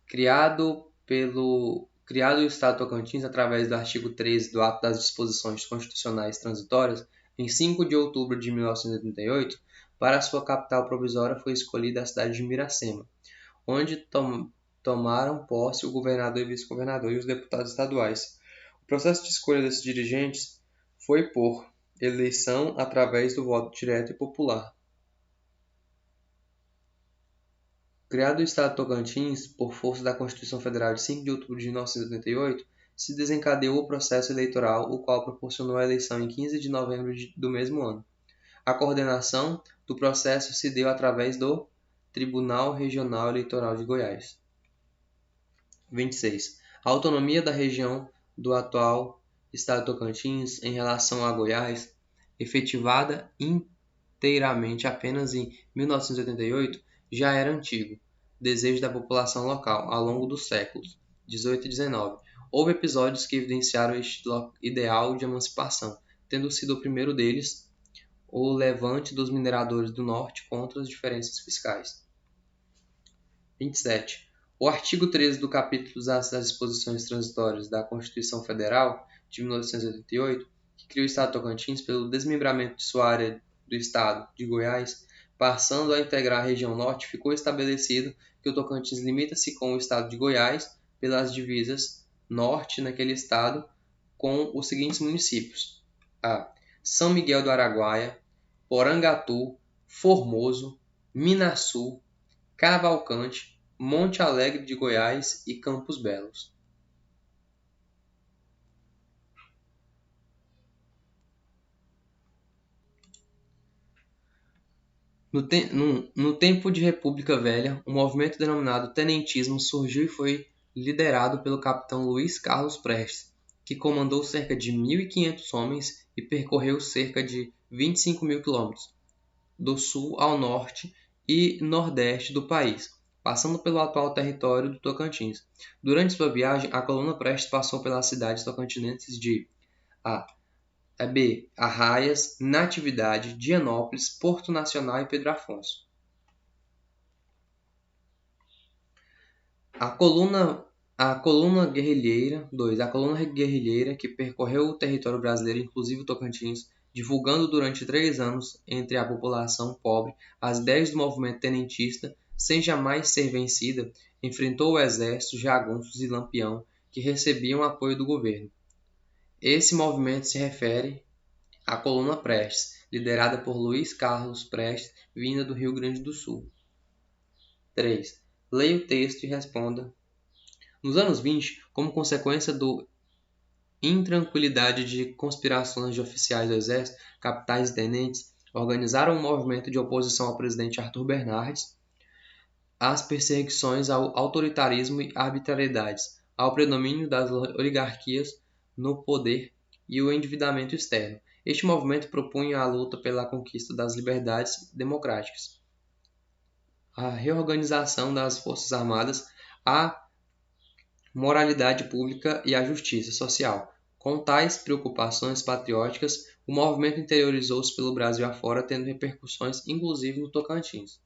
Criado o Estado Tocantins através do artigo 13 do Ato das Disposições Constitucionais Transitórias, em 5 de outubro de 1988, para sua capital provisória foi escolhida a cidade de Miracema, onde tomaram posse o governador e vice-governador e os deputados estaduais. O processo de escolha desses dirigentes foi por eleição através do voto direto e popular. Criado o Estado Tocantins, por força da Constituição Federal de 5 de outubro de 1988, se desencadeou o processo eleitoral, o qual proporcionou a eleição em 15 de novembro do mesmo ano. A coordenação do processo se deu através do Tribunal Regional Eleitoral de Goiás. 26. A autonomia da região do atual Estado Tocantins em relação a Goiás, efetivada inteiramente apenas em 1988, já era antigo desejo da população local ao longo dos séculos 18 e 19. Houve episódios que evidenciaram este ideal de emancipação, tendo sido o primeiro deles o levante dos mineradores do norte contra as diferenças fiscais. 27. O artigo 13 do capítulo das disposições transitórias da Constituição Federal de 1988, que criou o Estado Tocantins pelo desmembramento de sua área do Estado de Goiás, passando a integrar a região norte, ficou estabelecido que o Tocantins limita-se com o Estado de Goiás pelas divisas norte naquele estado com os seguintes municípios: a. São Miguel do Araguaia, Porangatu, Formoso, Minasul, Cavalcante, Monte Alegre de Goiás e Campos Belos. No tempo de República Velha, um movimento denominado tenentismo surgiu e foi liderado pelo capitão Luiz Carlos Prestes, que comandou cerca de 1.500 homens e percorreu cerca de 25.000 quilômetros, do sul ao norte e nordeste do país, passando pelo atual território do Tocantins. Durante sua viagem, a coluna Prestes passou pelas cidades tocantinenses de B. Arraias, Natividade, Dianópolis, Porto Nacional e Pedro Afonso. A coluna guerrilheira que percorreu o território brasileiro, inclusive o Tocantins, divulgando durante 3 anos entre a população pobre as ideias do movimento tenentista, sem jamais ser vencida, enfrentou o exército, jagunços e Lampião, que recebiam apoio do governo. Esse movimento se refere à coluna Prestes, liderada por Luiz Carlos Prestes, vinda do Rio Grande do Sul. 3. Leia o texto e responda. Nos anos 20, como consequência da intranquilidade de conspirações de oficiais do exército, capitães e tenentes organizaram um movimento de oposição ao presidente Arthur Bernardes, às perseguições ao autoritarismo e arbitrariedades, ao predomínio das oligarquias no poder e o endividamento externo. Este movimento propunha a luta pela conquista das liberdades democráticas, a reorganização das forças armadas, a moralidade pública e a justiça social. Com tais preocupações patrióticas, o movimento interiorizou-se pelo Brasil afora, tendo repercussões inclusive no Tocantins.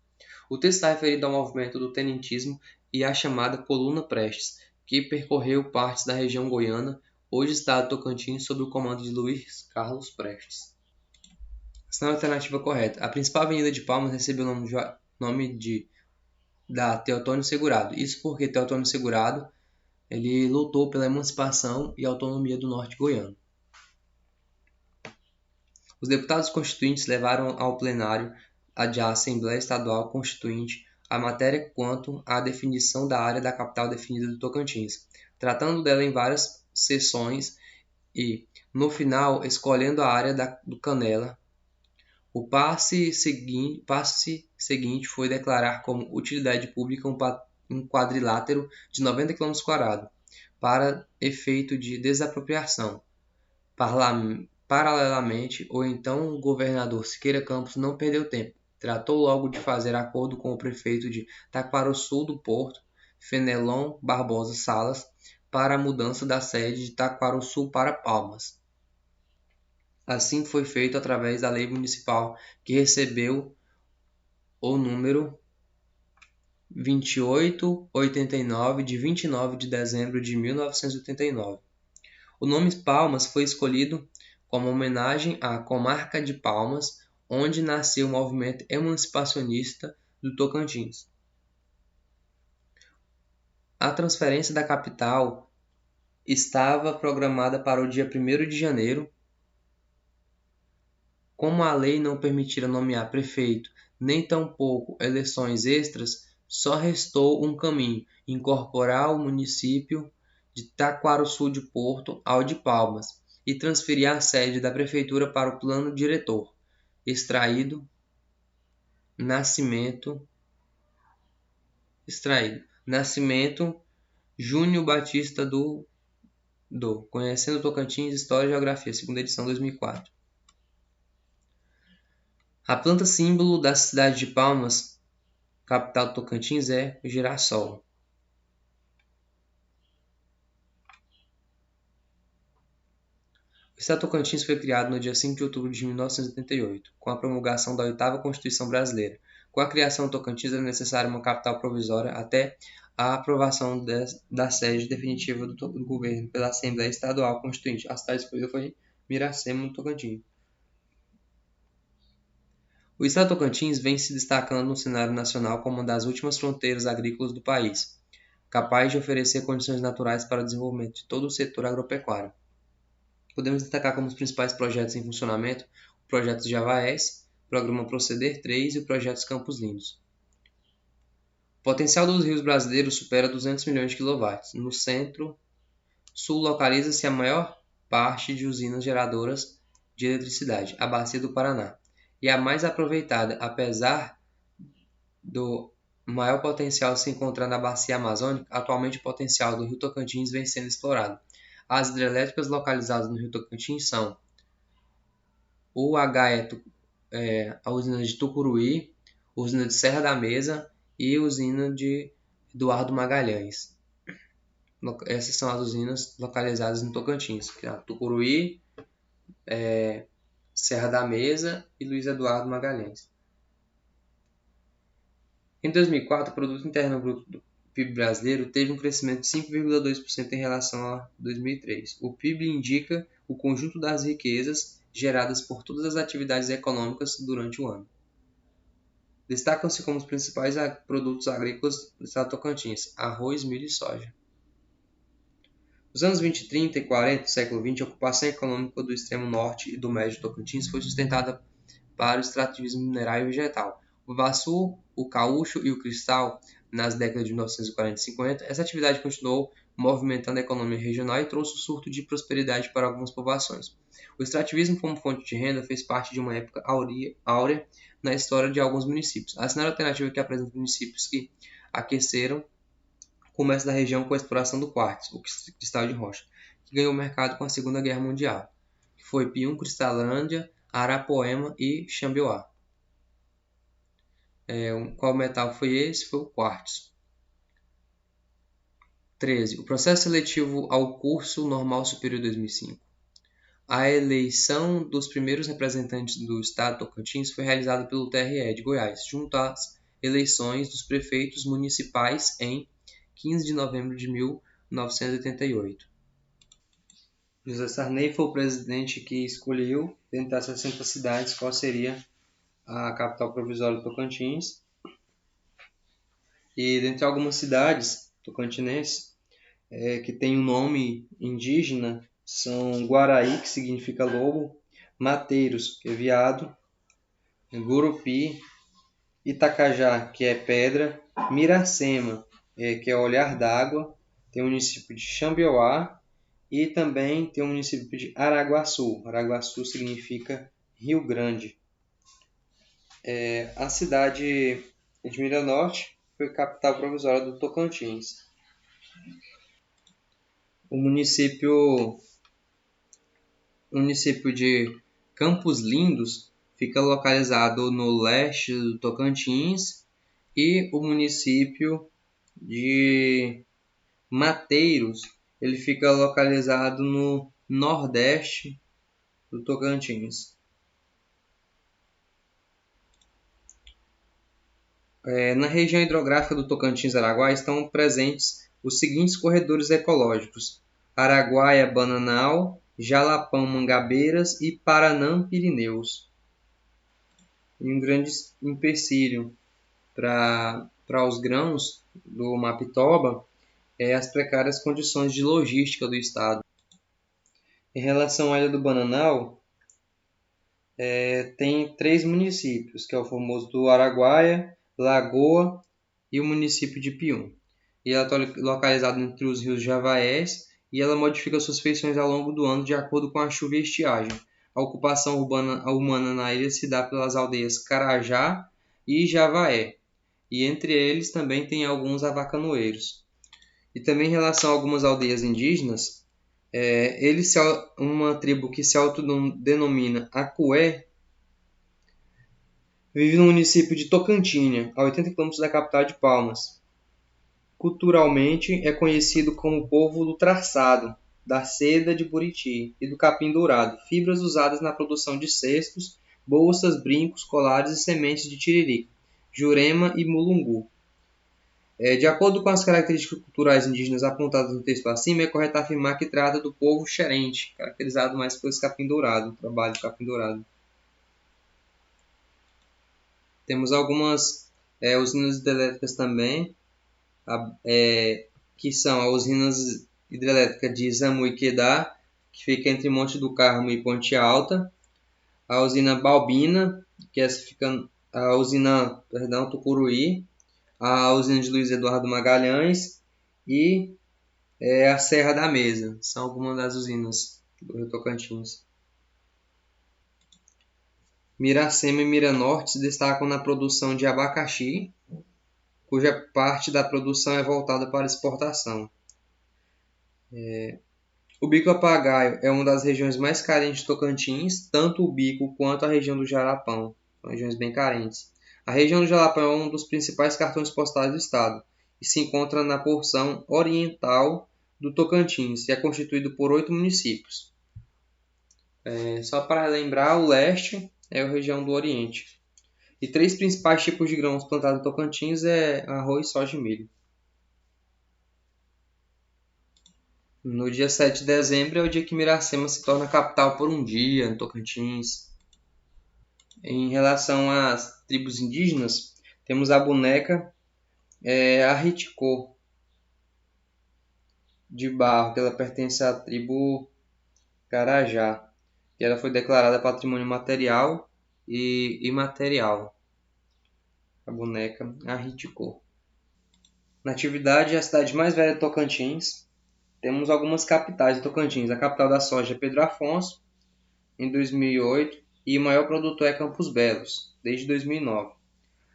O texto está referido ao movimento do tenentismo e à chamada Coluna Prestes, que percorreu partes da região goiana, hoje estado Tocantins, sob o comando de Luiz Carlos Prestes. Ação alternativa correta. A principal avenida de Palmas recebeu o nome da Teotônio Segurado. Isso porque Teotônio Segurado ele lutou pela emancipação e autonomia do norte goiano. Os deputados constituintes levaram ao plenário da Assembleia Estadual Constituinte a matéria quanto à definição da área da capital definida do Tocantins, tratando dela em várias sessões e, no final, escolhendo a área do Canela. O passe seguinte foi declarar como utilidade pública um quadrilátero de 90 km², para efeito de desapropriação. Paralelamente, o então governador Siqueira Campos não perdeu tempo. Tratou logo de fazer acordo com o prefeito de Taquarussu do Porto, Fenelon Barbosa Salas, para a mudança da sede de Taquarussu para Palmas. Assim foi feito através da lei municipal, que recebeu o número 2889 de 29 de dezembro de 1989. O nome Palmas foi escolhido como homenagem à comarca de Palmas, onde nasceu o movimento emancipacionista do Tocantins. A transferência da capital estava programada para o dia 1º de janeiro. Como a lei não permitira nomear prefeito, nem tampouco eleições extras, só restou um caminho: incorporar o município de Taquarussu de Porto ao de Palmas e transferir a sede da prefeitura para o plano diretor. Extraído Nascimento Júnior Batista do Conhecendo Tocantins, História e Geografia, 2ª edição, 2004. A planta símbolo da cidade de Palmas, capital do Tocantins, é o girassol. O Estado Tocantins foi criado no dia 5 de outubro de 1988, com a promulgação da 8ª Constituição Brasileira. Com a criação do Tocantins era necessária uma capital provisória até a aprovação da sede definitiva do governo pela Assembleia Estadual Constituinte. A cidade escolhida foi Miracema, no Tocantins. O Estado Tocantins vem se destacando no cenário nacional como uma das últimas fronteiras agrícolas do país, capaz de oferecer condições naturais para o desenvolvimento de todo o setor agropecuário. Podemos destacar como os principais projetos em funcionamento o Projeto Javaés, o Programa Proceder 3 e o Projeto Campos Lindos. O potencial dos rios brasileiros supera 200 milhões de kW. No centro-sul localiza-se a maior parte de usinas geradoras de eletricidade, a Bacia do Paraná, e a mais aproveitada, apesar do maior potencial se encontrar na Bacia Amazônica. Atualmente o potencial do Rio Tocantins vem sendo explorado. As hidrelétricas localizadas no Rio Tocantins são o a usina de Tucuruí, a usina de Serra da Mesa e a usina de Eduardo Magalhães. Essas são as usinas localizadas no Tocantins, que é Tucuruí, Serra da Mesa e Luiz Eduardo Magalhães. Em 2004, o Produto Interno Bruto do PIB brasileiro teve um crescimento de 5,2% em relação a 2003. O PIB indica o conjunto das riquezas geradas por todas as atividades econômicas durante o ano. Destacam-se como os principais produtos agrícolas do estado Tocantins: arroz, milho e soja. Nos anos 20, 30 e 40 do século XX, a ocupação econômica do extremo norte e do médio Tocantins foi sustentada para o extrativismo mineral e vegetal. O vassour, o caucho e o cristal, nas décadas de 1940 e 50, essa atividade continuou movimentando a economia regional e trouxe um surto de prosperidade para algumas povoações. O extrativismo como fonte de renda fez parte de uma época áurea na história de alguns municípios. A cenário alternativo que apresenta municípios que aqueceram o comércio da região com a exploração do quartzo, o cristal de rocha, que ganhou mercado com a Segunda Guerra Mundial. foi Pium, Cristalândia, Arapoema e Xambioá. Qual metal foi esse? Foi o quartzo. 13. O processo seletivo ao curso normal superior 2005. A eleição dos primeiros representantes do Estado Tocantins foi realizada pelo TRE de Goiás, junto às eleições dos prefeitos municipais em 15 de novembro de 1988. José Sarney foi o presidente que escolheu, dentre das 60 cidades, qual seria a capital provisória do Tocantins. E dentre algumas cidades tocantinenses que tem um nome indígena, são Guaraí, que significa lobo, Mateiros, que é viado, Gurupi, Itacajá, que é pedra, Miracema, que é olhar d'água, tem o município de Xambioá e também tem o município de Araguaçu. Araguaçu significa Rio Grande. A cidade de Miranorte foi capital provisória do Tocantins. O município de Campos Lindos fica localizado no leste do Tocantins e o município de Mateiros ele fica localizado no nordeste do Tocantins. Na região hidrográfica do Tocantins-Araguaia estão presentes os seguintes corredores ecológicos: Araguaia-Bananal, Jalapão-Mangabeiras e Paranã-Pirineus. E um grande empecilho para os grãos do Mapitoba é as precárias condições de logística do estado. Em relação à Ilha do Bananal, tem 3 municípios, que é o famoso do Araguaia, Lagoa e o município de Pium. E ela está localizada entre os rios Javaés e ela modifica suas feições ao longo do ano de acordo com a chuva e a estiagem. A ocupação humana na ilha se dá pelas aldeias Carajá e Javaé, e entre eles também tem alguns avacanoeiros. E também em relação a algumas aldeias indígenas, uma tribo que se autodenomina Acué vive no município de Tocantinha, a 80 km da capital de Palmas. Culturalmente é conhecido como o povo do traçado, da seda de buriti e do capim dourado, fibras usadas na produção de cestos, bolsas, brincos, colares e sementes de tiririca, jurema e mulungu. De acordo com as características culturais indígenas apontadas no texto acima, é correto afirmar que trata do povo xerente, caracterizado mais pelo capim dourado, o trabalho do capim dourado. Temos algumas usinas hidrelétricas também, que são a usina hidrelétrica de Zamuiquedá, que fica entre Monte do Carmo e Ponte Alta, a usina Balbina, que fica a usina Tucuruí, a usina de Luiz Eduardo Magalhães e a Serra da Mesa. São algumas das usinas do Rio Tocantins. Miracema e Miranorte se destacam na produção de abacaxi, cuja parte da produção é voltada para exportação. O Bico-Papagaio é uma das regiões mais carentes de Tocantins, tanto o Bico quanto a região do Jarapão. São regiões bem carentes. A região do Jarapão é um dos principais cartões postais do estado e se encontra na porção oriental do Tocantins e é constituído por 8 municípios. Só para lembrar, o leste é a região do Oriente. E 3 principais tipos de grãos plantados no Tocantins é arroz, soja e milho. No dia 7 de dezembro é o dia que Miracema se torna capital por um dia, no Tocantins. Em relação às tribos indígenas, temos a boneca Arriticô, de barro, que ela pertence à tribo Carajá, que ela foi declarada patrimônio material e imaterial. A boneca Arriticô. Na atividade, a cidade mais velha de Tocantins. Temos algumas capitais de Tocantins. A capital da soja é Pedro Afonso, em 2008, e o maior produtor é Campos Belos, desde 2009.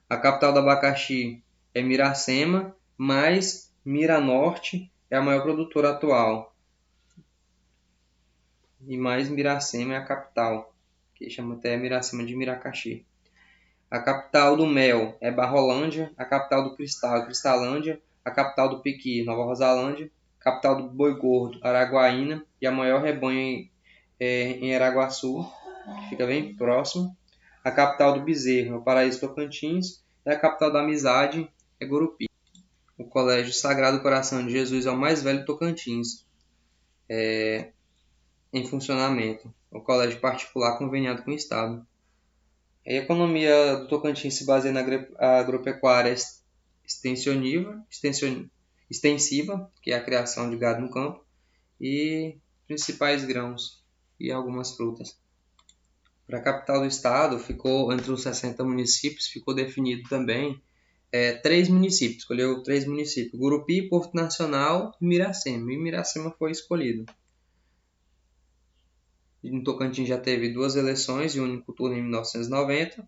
A capital do abacaxi é Miracema, mas Miranorte é a maior produtora atual. e mais Miracema é a capital, que chama até Miracema de Miracaxi. A capital do mel é Barrolândia, a capital do cristal é Cristalândia, a capital do piqui, Nova Rosalândia, a capital do boi gordo, Araguaína, e a maior rebanho é em Araguaçu, que fica bem próximo. A capital do bezerro é o Paraíso Tocantins, e a capital da amizade é Gurupi. O Colégio Sagrado Coração de Jesus é o mais velho Tocantins, em funcionamento. O colégio particular conveniado com o Estado. A economia do Tocantins se baseia na agropecuária extensiva, que é a criação de gado no campo, e principais grãos e algumas frutas. Para a capital do estado, ficou entre os 60 municípios, ficou definido também 3 municípios, escolheu 3 municípios, Gurupi, Porto Nacional e Miracema. E Miracema foi escolhido. No Tocantins já teve 2 eleições e um único turno em 1990.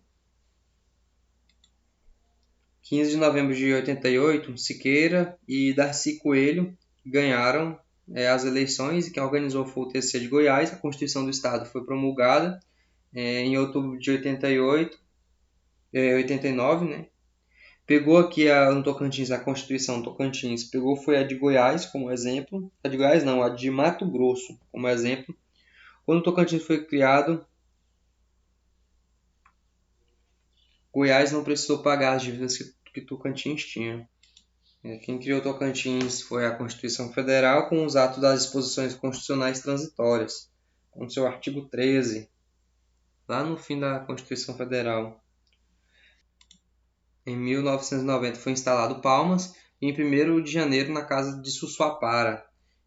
15 de novembro de 88, Siqueira e Darcy Coelho ganharam as eleições, e quem organizou foi o TC de Goiás. A Constituição do Estado foi promulgada em outubro de 89, né? Pegou aqui no Tocantins, a Constituição do Tocantins, foi a de Goiás como exemplo. A de Goiás não, a de Mato Grosso como exemplo. Quando o Tocantins foi criado, Goiás não precisou pagar as dívidas que Tocantins tinha. Quem criou o Tocantins foi a Constituição Federal, com os atos das disposições constitucionais transitórias, com seu artigo 13, lá no fim da Constituição Federal. Em 1990 foi instalado Palmas, e em 1º de janeiro na casa de Sussuapara,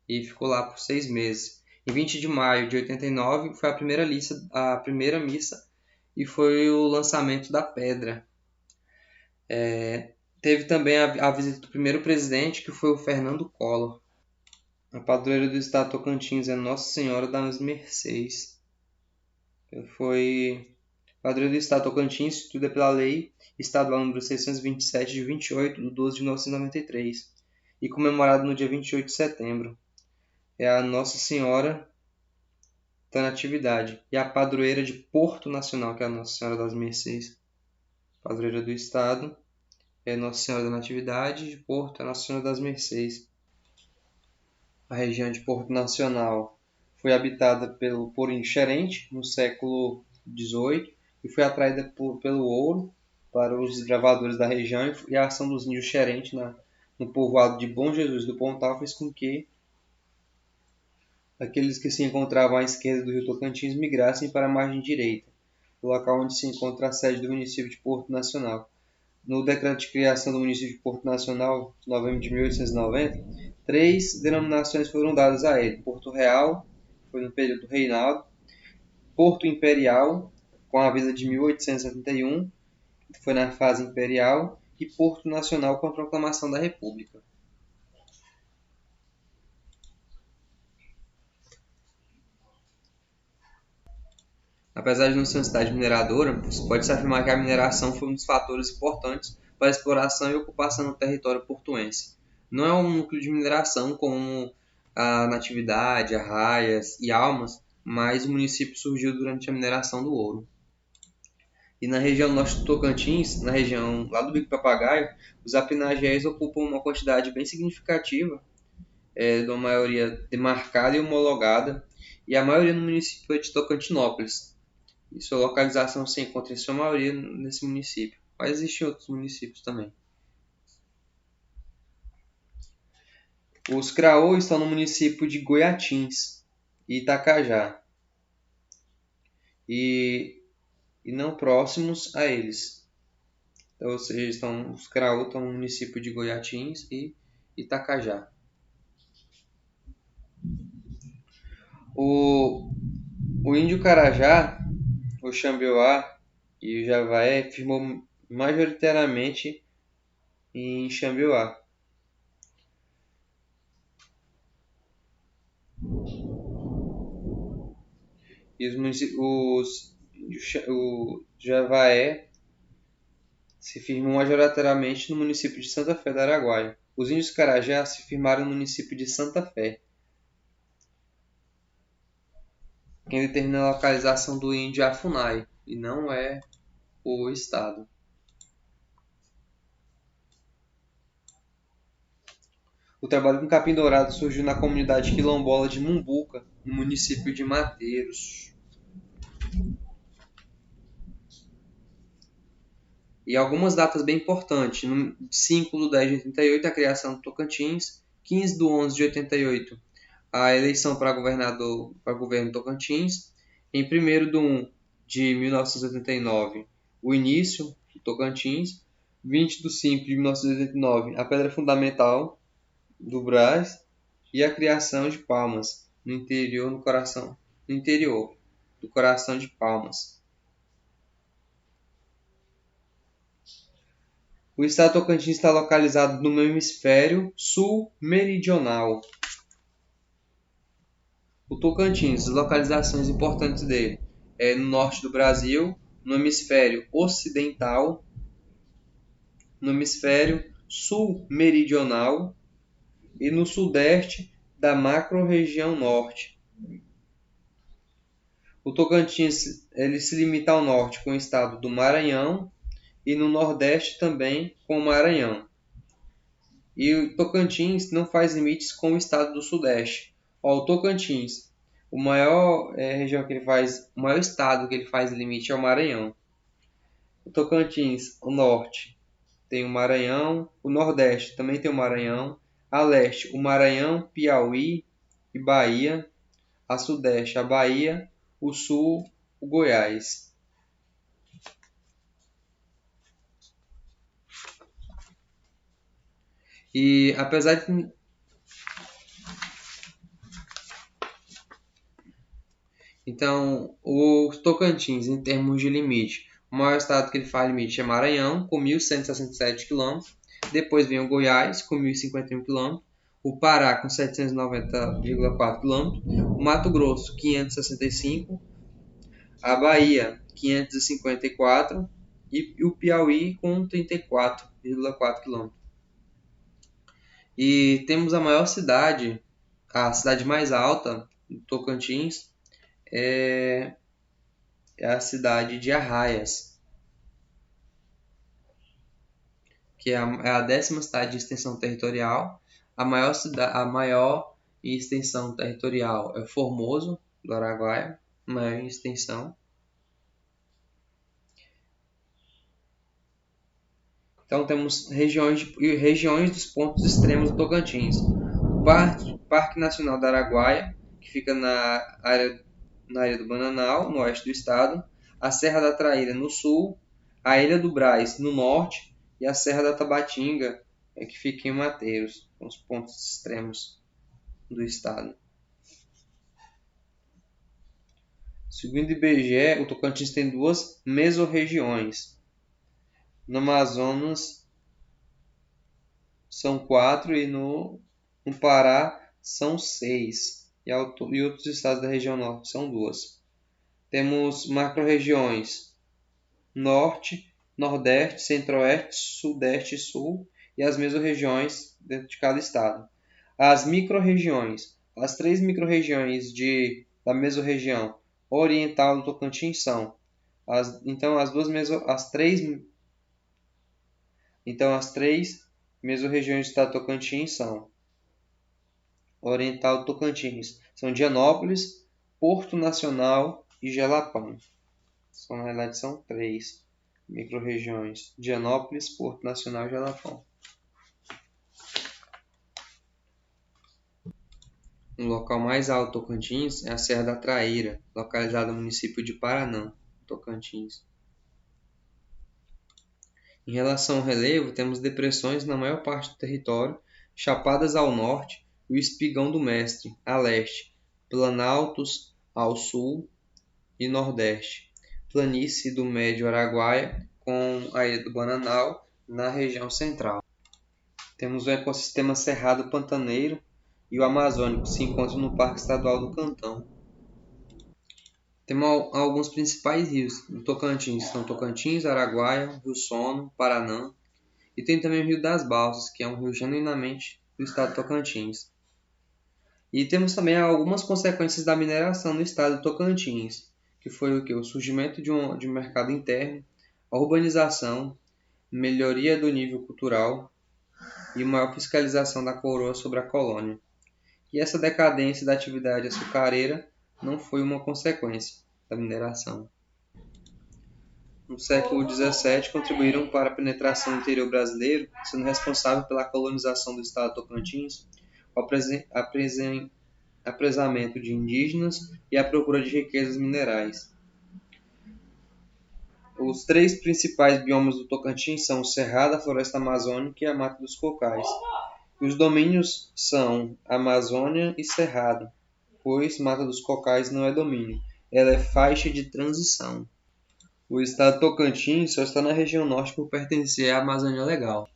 e ficou lá por 6 meses. Em 20 de maio de 89 foi a primeira missa, e foi o lançamento da pedra. Teve também a visita do primeiro presidente, que foi o Fernando Collor. A padroeira do estado Tocantins é Nossa Senhora das Mercês. Foi padroeira do estado Tocantins, instituída pela Lei Estadual nº 627, de 28 de 12 de 1993, e comemorada no dia 28 de setembro. É a Nossa Senhora da Natividade. E a padroeira de Porto Nacional, que é a Nossa Senhora das Mercês. Padroeira do estado é Nossa Senhora da Natividade, de Porto é Nossa Senhora das Mercês. A região de Porto Nacional foi habitada por índio xerente no século XVIII e foi atraída pelo ouro para os esbravadores da região, e a ação dos índios xerentes no povoado de Bom Jesus do Pontal fez com que aqueles que se encontravam à esquerda do rio Tocantins migrassem para a margem direita, o local onde se encontra a sede do município de Porto Nacional. No decreto de criação do município de Porto Nacional, de novembro de 1890, 3 denominações foram dadas a ele: Porto Real, foi no período do Reinaldo; Porto Imperial, com a visa de 1871, que foi na fase imperial; e Porto Nacional, com a proclamação da República. Apesar de não ser uma cidade mineradora, pode-se afirmar que a mineração foi um dos fatores importantes para a exploração e ocupação do território portuense. Não é um núcleo de mineração como a Natividade, Arraias e Almas, mas o município surgiu durante a mineração do ouro. E na região norte do Tocantins, na região lá do Bico Papagaio, os apinagéis ocupam uma quantidade bem significativa, de uma maioria demarcada e homologada, e a maioria no município é de Tocantinópolis. E sua localização se encontra em sua maioria nesse município, mas existem outros municípios também. Os Craô estão no município de Goiatins e Itacajá, e não próximos a eles. Então, ou seja, os Craô estão no município de Goiatins e Itacajá. O índio Carajá, o Xambioá e o Javaé firmou majoritariamente em Xambioá. E o Javaé se firmou majoritariamente no município de Santa Fé do Araguaia. Os índios Carajá se firmaram no município de Santa Fé. Quem determina a localização do índio é a FUNAI, e não é o Estado. O trabalho com capim dourado surgiu na comunidade quilombola de Mumbuca, no município de Mateiros. E algumas datas bem importantes. 5/10/88, a criação do Tocantins. 15/11/88, a eleição para governo do Tocantins. Em 1º/1 de 1989, o início do Tocantins. 20/5/1989, a pedra fundamental do Brás e a criação de Palmas, no interior do coração de Palmas. O estado Tocantins está localizado no hemisfério sul meridional. O Tocantins, as localizações importantes dele é no norte do Brasil, no hemisfério ocidental, no hemisfério sul meridional e no sudeste da macro-região norte. O Tocantins ele se limita ao norte com o estado do Maranhão e no nordeste também com o Maranhão. E o Tocantins não faz limites com o estado do sudeste. O Tocantins, o maior estado que ele faz limite é o Maranhão. O Tocantins, o norte, tem o Maranhão, o nordeste também tem o Maranhão, a leste o Maranhão, Piauí e Bahia, a sudeste a Bahia, o sul o Goiás. E apesar de Então, o Tocantins, em termos de limite, o maior estado que ele faz limite é Maranhão, com 1.167 km. Depois vem o Goiás, com 1.051 km. O Pará, com 790,4 km. O Mato Grosso, 565. A Bahia, 554. E o Piauí, com 34,4 km. E temos a maior cidade, a cidade mais alta do Tocantins, é a cidade de Arraias, que é a 10ª cidade de extensão territorial. A maior em extensão territorial é Formoso, do Araguaia, maior em extensão. Então temos regiões dos pontos extremos do Tocantins. O Parque Nacional do Araguaia, que fica na área do Bananal, no oeste do estado, a Serra da Traíra, no sul, a Ilha do Brás, no norte, e a Serra da Tabatinga, que fica em Mateiros, com os pontos extremos do estado. Segundo o IBGE, o Tocantins tem 2 mesorregiões. No Amazonas são 4 e no Pará são 6. E outros estados da região norte são 2. Temos macro-regiões norte, nordeste, centro-oeste, sudeste e sul, e as mesorregiões dentro de cada estado. As micro-regiões, as 3 micro-regiões da mesorregião oriental do Tocantins são as 3 mesorregiões do estado do Tocantins são oriental do Tocantins, são Dianópolis, Porto Nacional e Gelapão. Na realidade são 3 micro-regiões: Dianópolis, Porto Nacional e Gelapão. O local mais alto do Tocantins é a Serra da Traíra, localizada no município de Paranã, Tocantins. Em relação ao relevo, temos depressões na maior parte do território, chapadas ao norte e o Espigão do Mestre, a leste, planaltos ao sul e nordeste, planície do Médio Araguaia com a Ilha do Bananal na região central. Temos o ecossistema cerrado pantaneiro e o amazônico, que se encontram no Parque Estadual do Cantão. Temos alguns principais rios do Tocantins, são Tocantins, Araguaia, Rio Sono, Paranã, e tem também o Rio das Balsas, que é um rio genuinamente do estado do Tocantins. E temos também algumas consequências da mineração no estado do Tocantins, que foi o surgimento de um mercado interno, a urbanização, melhoria do nível cultural e maior fiscalização da coroa sobre a colônia. E essa decadência da atividade açucareira não foi uma consequência da mineração. No século XVII, contribuíram para a penetração no interior brasileiro, sendo responsável pela colonização do estado do Tocantins, o apresamento de indígenas e a procura de riquezas minerais. Os 3 principais biomas do Tocantins são o Cerrado, a Floresta Amazônica e a Mata dos Cocais. E os domínios são Amazônia e Cerrado, pois Mata dos Cocais não é domínio, ela é faixa de transição. O estado Tocantins só está na região norte por pertencer à Amazônia Legal.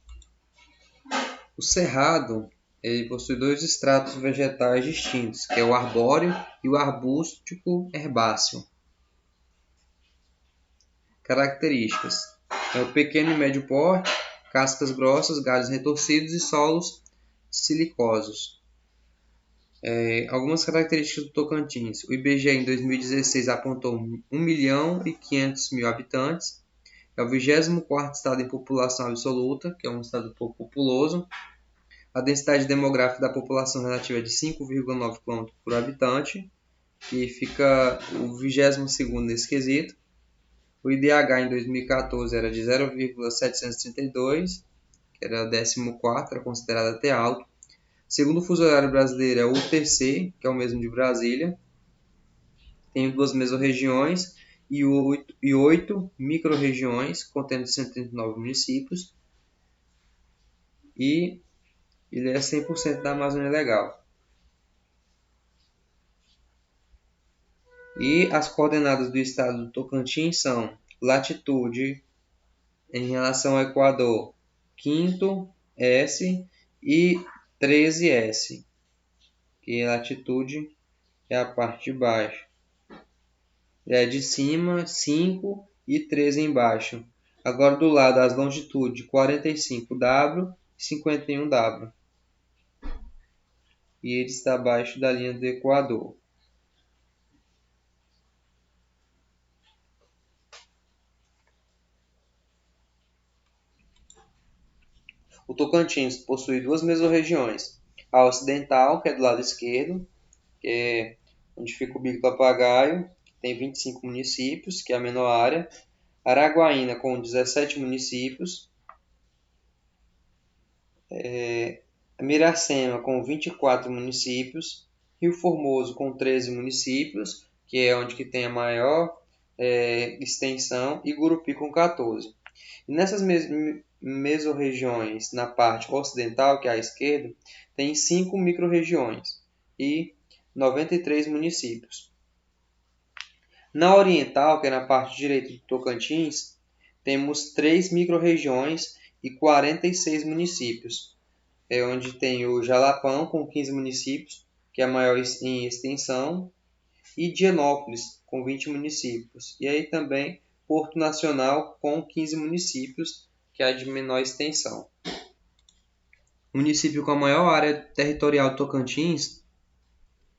O Cerrado possui 2 estratos vegetais distintos, que é o arbóreo e o arbústico herbáceo. Características: é o pequeno e médio porte, cascas grossas, galhos retorcidos e solos silicosos. Algumas características do Tocantins. O IBGE em 2016 apontou 1.500.000 habitantes. É o 24º estado em população absoluta, que é um estado pouco populoso. A densidade demográfica da população relativa é de 5,9 km por habitante, que fica o 22º nesse quesito. O IDH em 2014 era de 0,732, que era o 14º, era considerado até alto. Segundo o fuso horário brasileiro é o UTC, que é o mesmo de Brasília. Tem 2 mesorregiões e 8 microrregiões, contendo 139 municípios. E ele é 100% da Amazônia Legal. E as coordenadas do estado do Tocantins são latitude em relação ao Equador, 5º S e 13S, que a latitude é a parte de baixo. De cima, 5 e 13 embaixo. Agora do lado, as longitudes 45W e 51W. E ele está abaixo da linha do Equador. O Tocantins possui 2 mesorregiões. A ocidental, que é do lado esquerdo, que é onde fica o Bico do Papagaio, tem 25 municípios, que é a menor área. Araguaína, com 17 municípios. Miracema, com 24 municípios. Rio Formoso, com 13 municípios, que é onde que tem a maior extensão. E Gurupi, com 14. E nessas mesorregiões, na parte ocidental, que é a esquerda, tem 5 microrregiões e 93 municípios. Na oriental, que é na parte direita do Tocantins, temos 3 microrregiões e 46 municípios. É onde tem o Jalapão, com 15 municípios, que é a maior em extensão, e Dianópolis, com 20 municípios. E aí também Porto Nacional, com 15 municípios, que é a de menor extensão. O município com a maior área territorial do Tocantins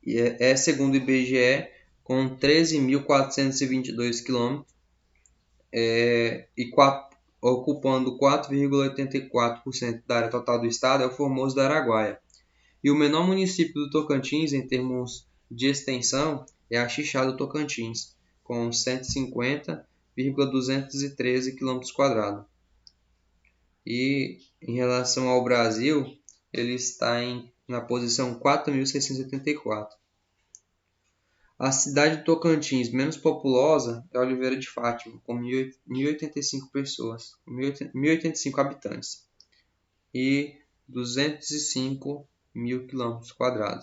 é, segundo o IBGE, com 13.422 km ocupando 4,84% da área total do estado, é o Formoso do Araguaia. E o menor município do Tocantins, em termos de extensão, é a Xixá do Tocantins, com 150,213 km². E em relação ao Brasil, ele está na posição 4.684. A cidade de Tocantins menos populosa é Oliveira de Fátima, com 1.085 pessoas, 1.085 habitantes e 205.000 km².